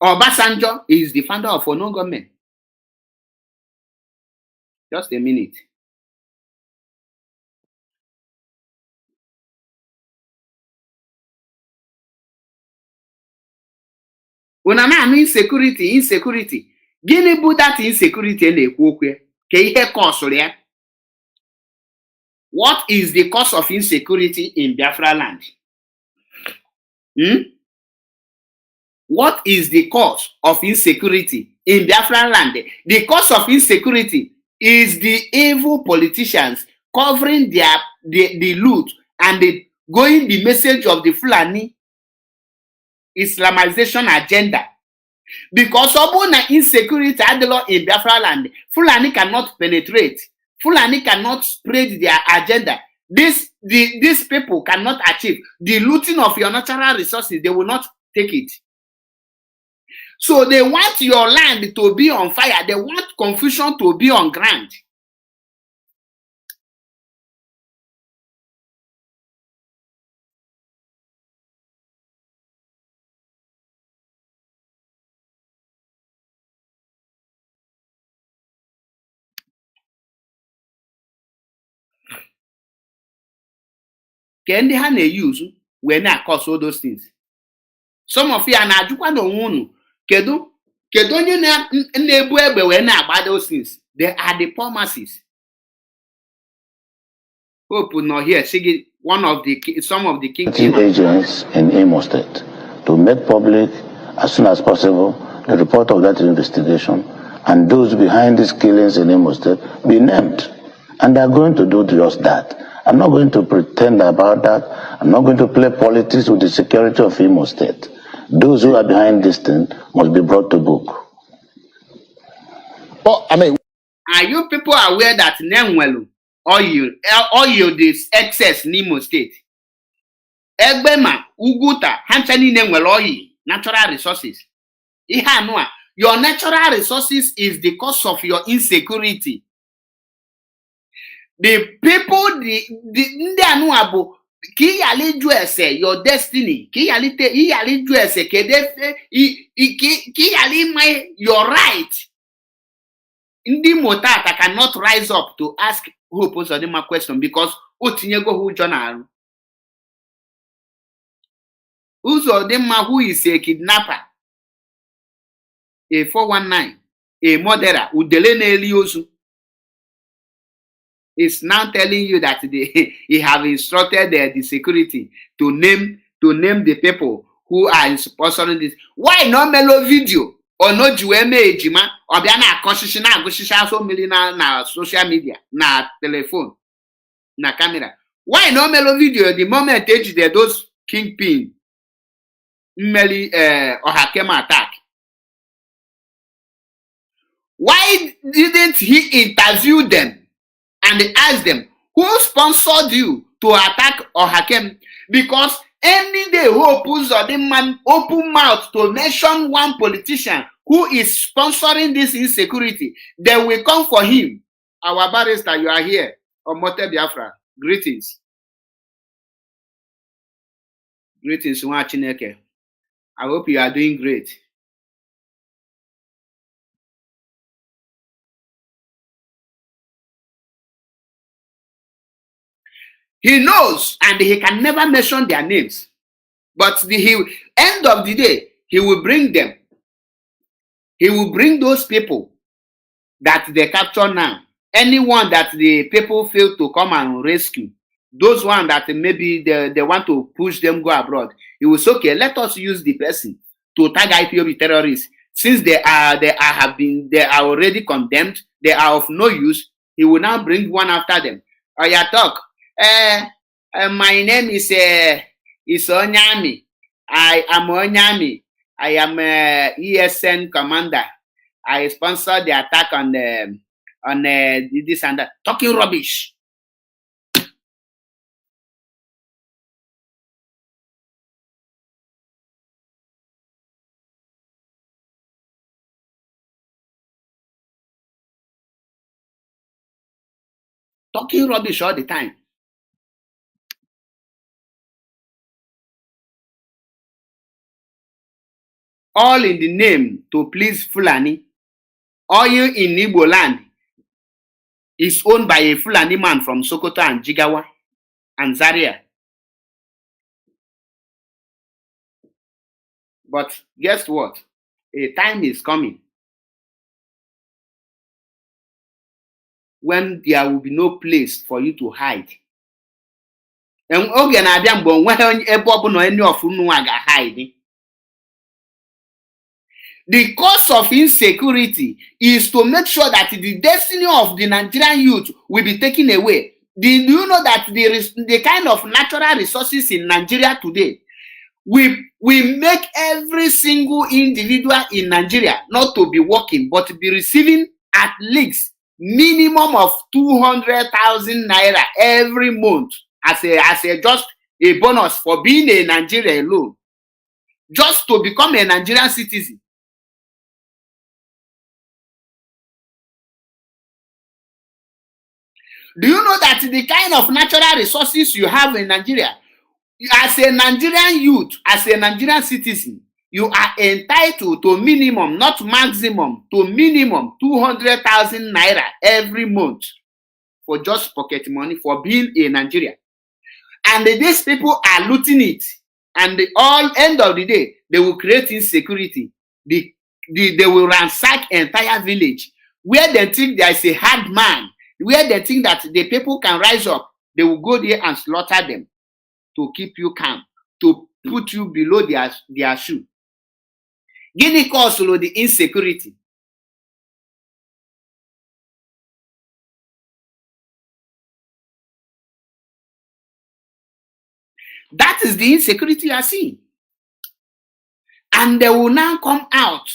Obasanjo is the founder of a non-government. Just a minute. Unana insecurity. Gini bụ that insecurity na-ekwu okwu ka ihe cause ya? What is the cause of insecurity in Biafra land? What is the cause of insecurity in Biafra land? The cause of insecurity is the evil politicians covering the loot and going the message of the Fulani Islamization agenda. Because Obuna insecurity adelo in Biafra land, Fulani cannot penetrate. Fulani cannot spread their agenda. These people cannot achieve the looting of your natural resources. They will not take it. So they want your land to be on fire. They want confusion to be on ground. Can they have a use when I cause all those things? Some of you are not doing Kedu onye na-ebu egbe wee na-agba those things. They are the poor masses. Hope not here. Some of the kings agents in Imo State to make public as soon as possible the report of that investigation, and those behind these killings in Imo State be named. And they're going to do just that. I'm not going to pretend about that. I'm not going to play politics with the security of Imo State. Those who are behind this thing must be brought to book. Well, I mean, are you people aware that Nenwelu oil this excess in Imo State? Egbema, Uguta, Hanchani Nenwelu oil, natural resources. Your natural resources is the cause of your insecurity. The people, the anuabo, ki yali juese your destiny, ki yali juese kedefe, ki yali my your right. Ndi motata cannot rise up to ask who pose a question because utinyego who journal. Uzodema who is a kidnapper, a 419, a murderer, udelene eliosu. Is now telling you that he have instructed the security to name the people who are sponsoring this. Why no melo video or no jueme ejima or biana conscious na agushisha so million na social media na telephone na camera? Why no melo video the moment those kingpin Meli or Hakema attack? Why didn't he interview them and ask them who sponsored you to attack or Hakem? Because any day who opens the man open mouth to mention one politician who is sponsoring this insecurity, they will come for him. Our barrister, you are here. Omote Biafra. Greetings. Greetings, Nwa Chineke. I hope you are doing great. He knows and he can never mention their names. But end of the day, he will bring them. He will bring those people that they capture now. Anyone that the people fail to come and rescue. Those ones that maybe they want to push them go abroad. He will say, okay, let us use the person to tag Ipob terrorists. Since they are already condemned, they are of no use. He will now bring one after them. Oya talk. My name is Onyami. I am Onyami. I am ESN commander. I sponsored the attack on this and that. Talking rubbish. Talking rubbish all the time. All in the name to please Fulani. Oil in Igbo land is owned by a Fulani man from Sokoto and Jigawa and Zaria. But guess what? A time is coming when there will be no place for you to hide. And oge na-abịa mgbe onwe ebe ọbụla any of unu ga-hide. The cause of insecurity is to make sure that the destiny of the Nigerian youth will be taken away. Do you know that there is the kind of natural resources in Nigeria today? We make every single individual in Nigeria not to be working, but to be receiving at least minimum of 200,000 naira every month as a just a bonus for being a Nigerian alone, just to become a Nigerian citizen. Do you know that the kind of natural resources you have in Nigeria, as a Nigerian youth, as a Nigerian citizen, you are entitled to minimum, not maximum, to minimum 200,000 naira every month for just pocket money for being a Nigerian. And these people are looting it. And end of the day, they will create insecurity. They will ransack entire village. Where they think there is a hard man, where they think that the people can rise up, they will go there and slaughter them to keep you calm, to put you below their shoe. Guinea cause the insecurity. That is the insecurity you are seeing. And they will now come out.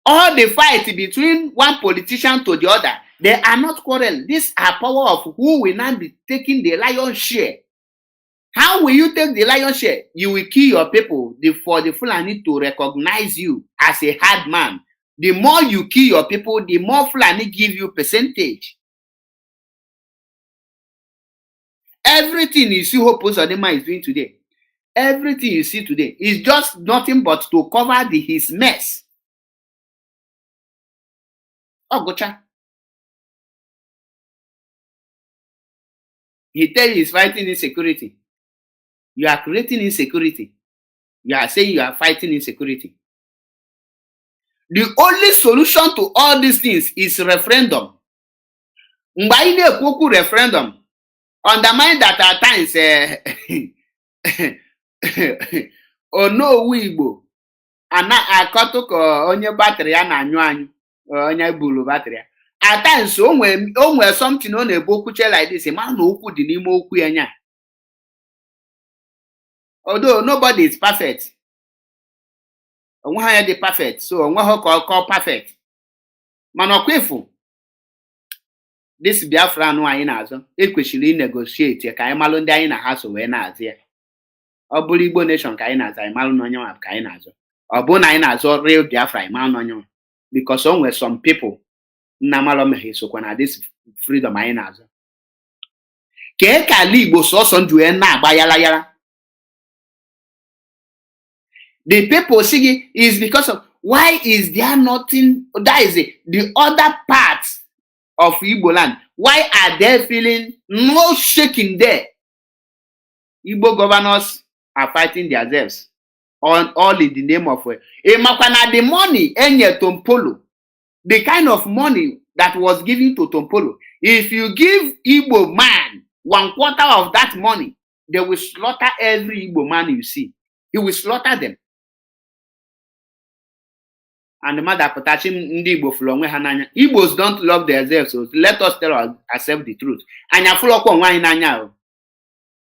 All the fight between one politician to the other, they are not quarrel. These are power of who will now be taking the lion's share. How will you take the lion's share? You will kill your people for the Fulani to recognize you as a hard man. The more you kill your people, the more Fulani give you percentage. Everything you see Hope Uzodinma is doing today, everything you see today is just nothing but to cover his mess. Oh, gotcha. He tell you he's fighting insecurity. You are creating insecurity. You are saying you are fighting insecurity. The only solution to all these things is referendum. Referendum undermine that at times ono Igbo ana akọtụ ka onye battery ya na-anyụ anyụ onye bulu battery. At times o nwere something ọ na-ebe okwuche like this, ma na okwu dị n'ime okwu ya nya. Although nobody is perfect. Onwe ha dị perfect, so onwe ha ka ọ perfect. Mana ọkwefu this Biafra anụ anyị na-azọ ekwesịrị negotiate ka anyị malụ ndị anyị na ha so wee na-azụ ya. Ọ bụrụ Igbo nation ka anyị na-azọ, anyị malụ na onye nwa ka anyị na-azọ. Ọ bụrụ na anyị na-azọ real Biafra, anyị malụ na onye nwa, because o nwere some people nna malụ mehe sokwa na this freedom anyị na-azọ. Kee ka ala Igbo sọsọ ndụ ya na-agba yala. The people singing is because of why is there nothing, that is it, the other parts of Igbo land, why are they feeling no shaking there? Igbo governors are fighting themselves all in the name of the money enye Tompolo, the kind of money that was given to Tompolo. If you give Igbo man 1/4 of that money, they will slaughter every Igbo man you see. He will slaughter them. And the mother potachim ndi Igbo full onwe ha n'anya. Igbos don't love themselves, so let us tell ourselves the truth. Anya full okwo onwe anyị n'anya.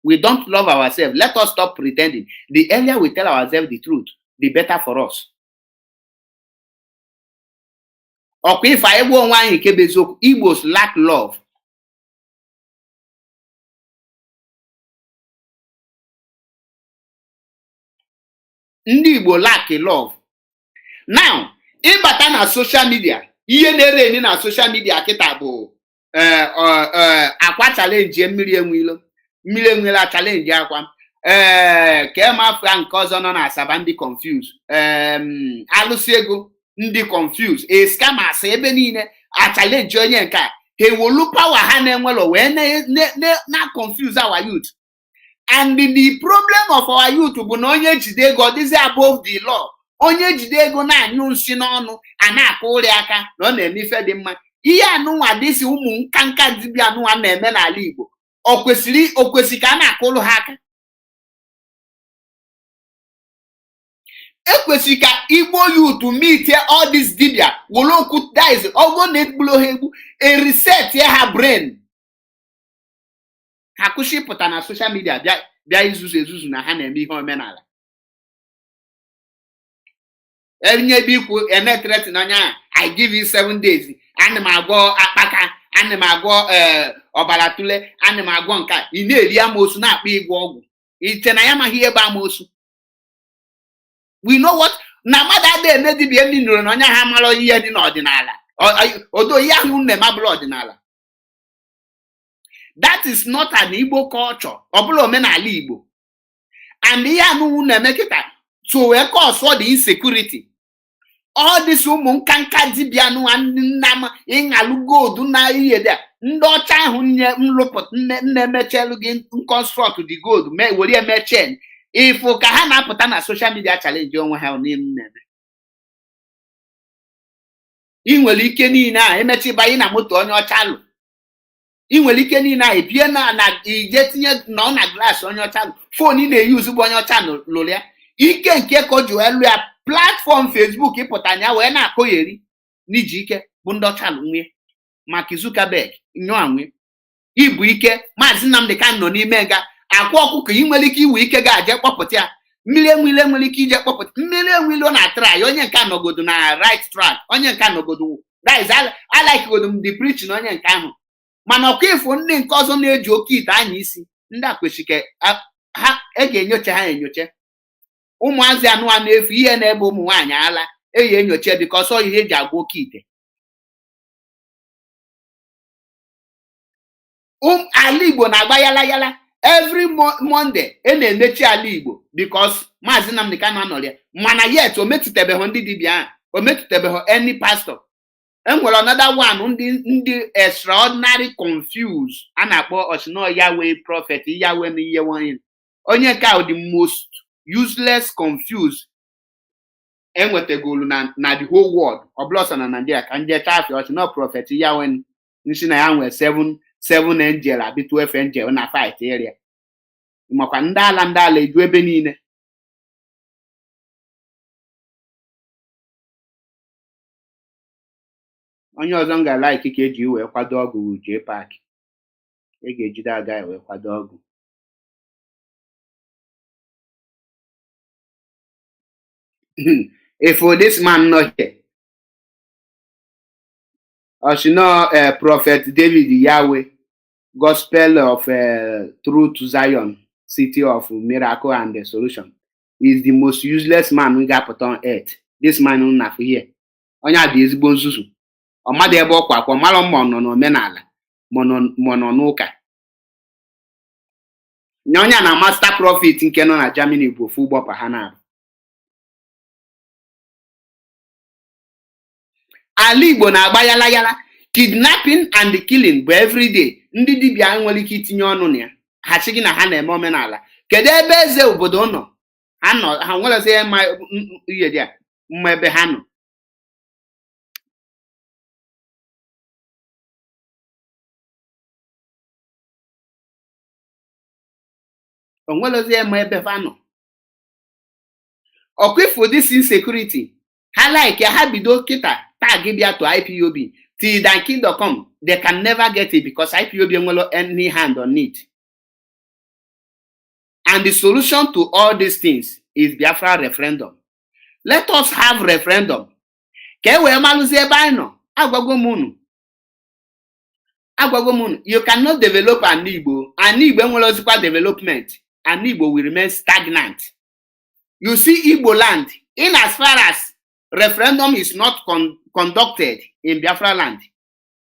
We don't love ourselves. Let us stop pretending. The earlier we tell ourselves the truth, the better for us. Okay, if I ever want to Igbos lack love. Ndi Igbo lack love. Now, ịbata na social media, ihe na-ere na social media kịta bụ akwa challenge mmiri enwilo, mmiri enwela challenge akwa, ka ma afọ nke ọzọ nọ na Asaba ndị confuse, alụsị ego ndị confuse, scammers ebe niile a challenge onye nke a, he wolu power ha na-enwelo wee na confuse our youth. And the problem of our youth bụ na onye jide ego dịzi above the law. Onye jide ego na-anyụ nsị n'ọnụ a na-akụ ụrị aka na ọ na-eme ife dị mma. Ihe anụnwa dịsi ụmụ nka dibịa anụnwa na-eme n'ala Igbo, o kwesị ka a na-akụrụ ha aka. Ekwesị ka Igbo youth meet all this dibịa wolo okwu dice ogo na-egbulo ha egbu, reset ya ha brain. Ha kwụsị pụta na social media bịa izuzu na ha na-eme ihe omenala. Enye bikwu eme threat n'anya, I give you 7 days. Ana m agwọ akpaka, ana m agwọ ọbaratule, ana m agwọ nka. Ị na-eri amosu na-akpa ịgwọ ọgwụ. Iche na ya maghị ebe amosu. We know what na mmadụ adịghị eme dibịa ndị nụrụ n'ọnya ha mara ihe dị n'ọdịnala. Odo ihe ahụ nne ma bụrụ ọdịnala. That is not an Igbo culture. Ọ bụrụ omenala Igbo. And ihe anụ na-eme kịta so wee cause the insecurity. All this ụmụ nkanka dibịa nụ nnam ịṅalụ gold na ihe dị a. Ndị ọcha ahụ na-emechelu gị construct the gold were eme chain. Ifu ka ha na-apụta na social media challenge onwe ha n'ime. Ị nwere ike niile a emechi banye na moto onye ọcha lụ. Ị nwere ike niile a ebie na ije tinye nọ na glass onye ọcha lụ. Phone ị na-eyuzu bụ onye ọcha lụrụ ya. Ike nke koju elu ya platform Facebook ịpụta anya wee na-akọgheri n'iji ike bụ ndị ọcha lụ nwe. Mark Zuckerberg nyọ anwe. Ibu ike Mazi Nnamdi Kanu nọ n'ime nga. Akwa ọkụkọ ị nwere ike iwe ike ga-aje kpọpụta ya. Mmiri enwile nwere ike ije kpọpụta. Mmiri enwile na try onye nke anọgodo na right track. Onye nke anọgodo that is I like godo the preaching onye nke ahụ. Mana ọkụ ifo ndị nke ọzọ na-eji oke ite anya isi. Ndị akwesịke ha ga-enyocha ha enyocha. Ụmụazị anụ a na-efu ihe na-ebe ụmụ nwaanyị ala eyi enyocha biko ọsọ ihe eji agwa oke ite. Ala Igbo na-agba yala every Monday na-emechi ala Igbo because Mazi Nnamdi Kanu anọrọ ya. Mana yet o metụtabeghị ndị dibịa, o metụtabeghị any pastor. Enwere another one ndị extraordinary confused a na-akpọ Oshino Yahweh prophet Yahweh na ihe nwanyị. Onye nke ahụ the most useless confused enwetegolu na the whole world. Ọbụlọsọ na Nigeria ka ndị chafi Oshino prophet Yahweh nsi na ya nwere 7 angel abi 12 angel na fight area. Makwa ndị ala eju ebe niile. Onye ọzọ nga like ka eji wee kwado ọgụ jee park. Ga-ejide aga wee kwado ọgụ. If for this man not here, Oshino prophet David Yahweh, gospel of truth to Zion, city of miracle and the solution, is the most useless man we got put on earth. This man not here. Onye dị ezigbo nzuzu. Ọmadụ ebe ọkwa akwa mara mma nọ n'omenala mono n'ụka. Onye na master prophet nke nọ na Germany bụ ofu ụgbọ pa ha na. Ala Igbo na-agba yala kidnapping and killing bụ everyday. Ndị dibịa nwere ike itinye ọnụ na ya. Ha sị gị na ha na-eme omenala. Kedu ebe eze obodo nọ? Ha nwere sị ihe dị a mma ebe ha nọ. Onwelozie eme ebe fa nọ. Ọkwifu this insecurity. Ha like ha bido kịta tag bịa to IPOB. Till the kingdom come, they can never get it because IPOB nwelo any hand on it. And the solution to all these things is Biafra referendum. Let us have referendum. Ka wee malụzie ebe anyị nọ. Agwago m unu. You cannot develop an Igbo. An Igbo enwelozikwa development. An Igbo will remain stagnant. You see Igbo land, in as far as referendum is not conducted in Biafra land,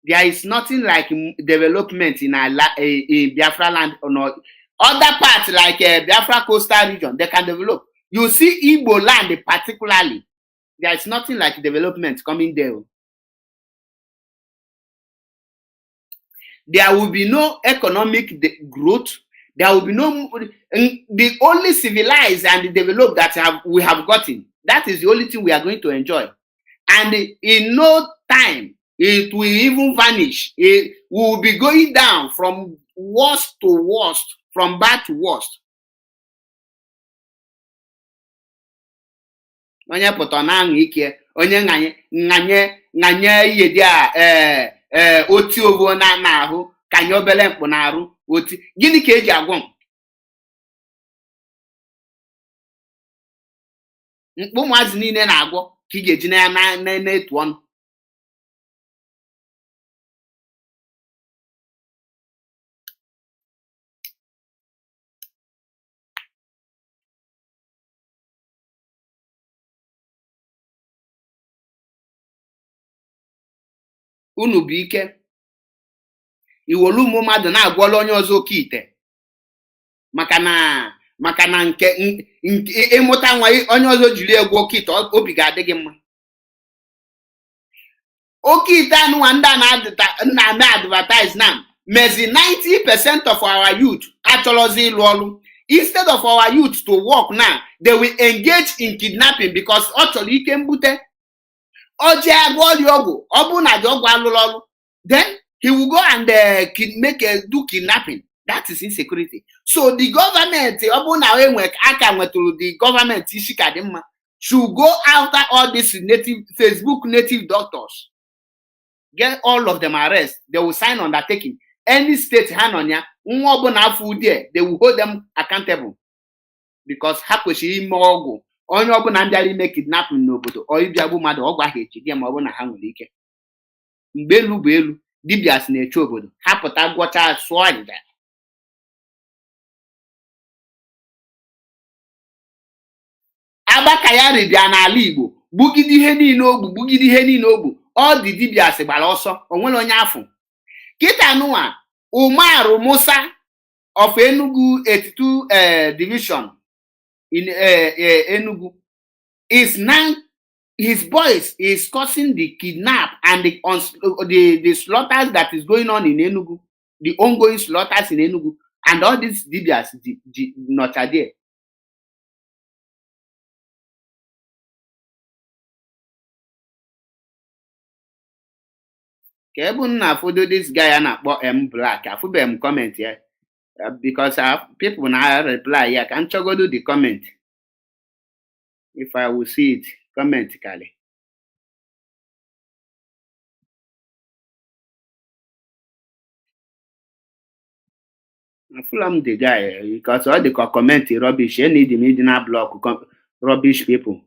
there is nothing like development in Biafra land or not. Other parts like Biafra coastal region, they can develop. You see Igbo land particularly, there is nothing like development coming there. There will be no economic growth. There will be no, the only civilized and developed that we have gotten. That is the only thing we are going to enjoy. And in no time, it will even vanish. It will be going down from worst to worst, from bad to worst. Onye pụta na aṅụ ike, onye nganye ihe dị a oti ovo na ahụ, kanye obele mkpụ na arụ, oti. Gịnị ka eji agwọ m? Mkpụ ụmụazị niile na-agwọ. ka ị ga-eji na-etu ọnụ. Unu bụ ike iwolu ụmụ mmadụ na-agwọla onye ọzọ oke ite maka na nke ịmụta nwa onye ọzọ jiri egwu oke ite obi ga-adị gị mma. Oke ite anụnwa ndị a na-ame advertise na mezi 90% of our youth achọrọzi ịlụ ọrụ. Instead of our youth to work now, they will engage in kidnapping because ọ chọrọ ike mbute. Ọ jee agwọ ọrịa ọgwụ, ọ bụrụ na gị ọgwụ alụrụ ọrụ, then he will go and do kidnapping. That is insecurity. So the government, ọ bụrụ na aka nwetụrụ the government isi ka dị mma, should go after all these Facebook native doctors. Get all of them arrested. They will sign undertaking. Any state ha nọ ya, nwa ọbụla afọ there, they will hold them accountable because ha kwesịrị ime ọgwụ. Onye ọbụla bịara ime kidnapping n'obodo ọ ịbịa gbu mmadụ ọgwụ ahụ echi gị ma ọ bụ na ha nwere ike. Mgbe elu bụ elu, dibịa si na-eche obodo ha pụta gwọcha sụọ ọdịda. Agbaka ya rịbịa n'ala Igbo gbugide ihe niile ogbu ọ dị dibịa si gbara ọsọ o nwere onye afọ. Kịta nụwa Umaru Musa of Enugu 82 division in Enugu is now his boys is causing the kidnap and the slaughters that is going on in Enugu, the ongoing slaughters in Enugu, and all these dibias not there. Kebun na follow this guy and M Black. I put comment here because people now reply here. Can you go do the comment? If I will see it, comment Kali. I follow the guy because all the comment rubbish. Any the media block rubbish people.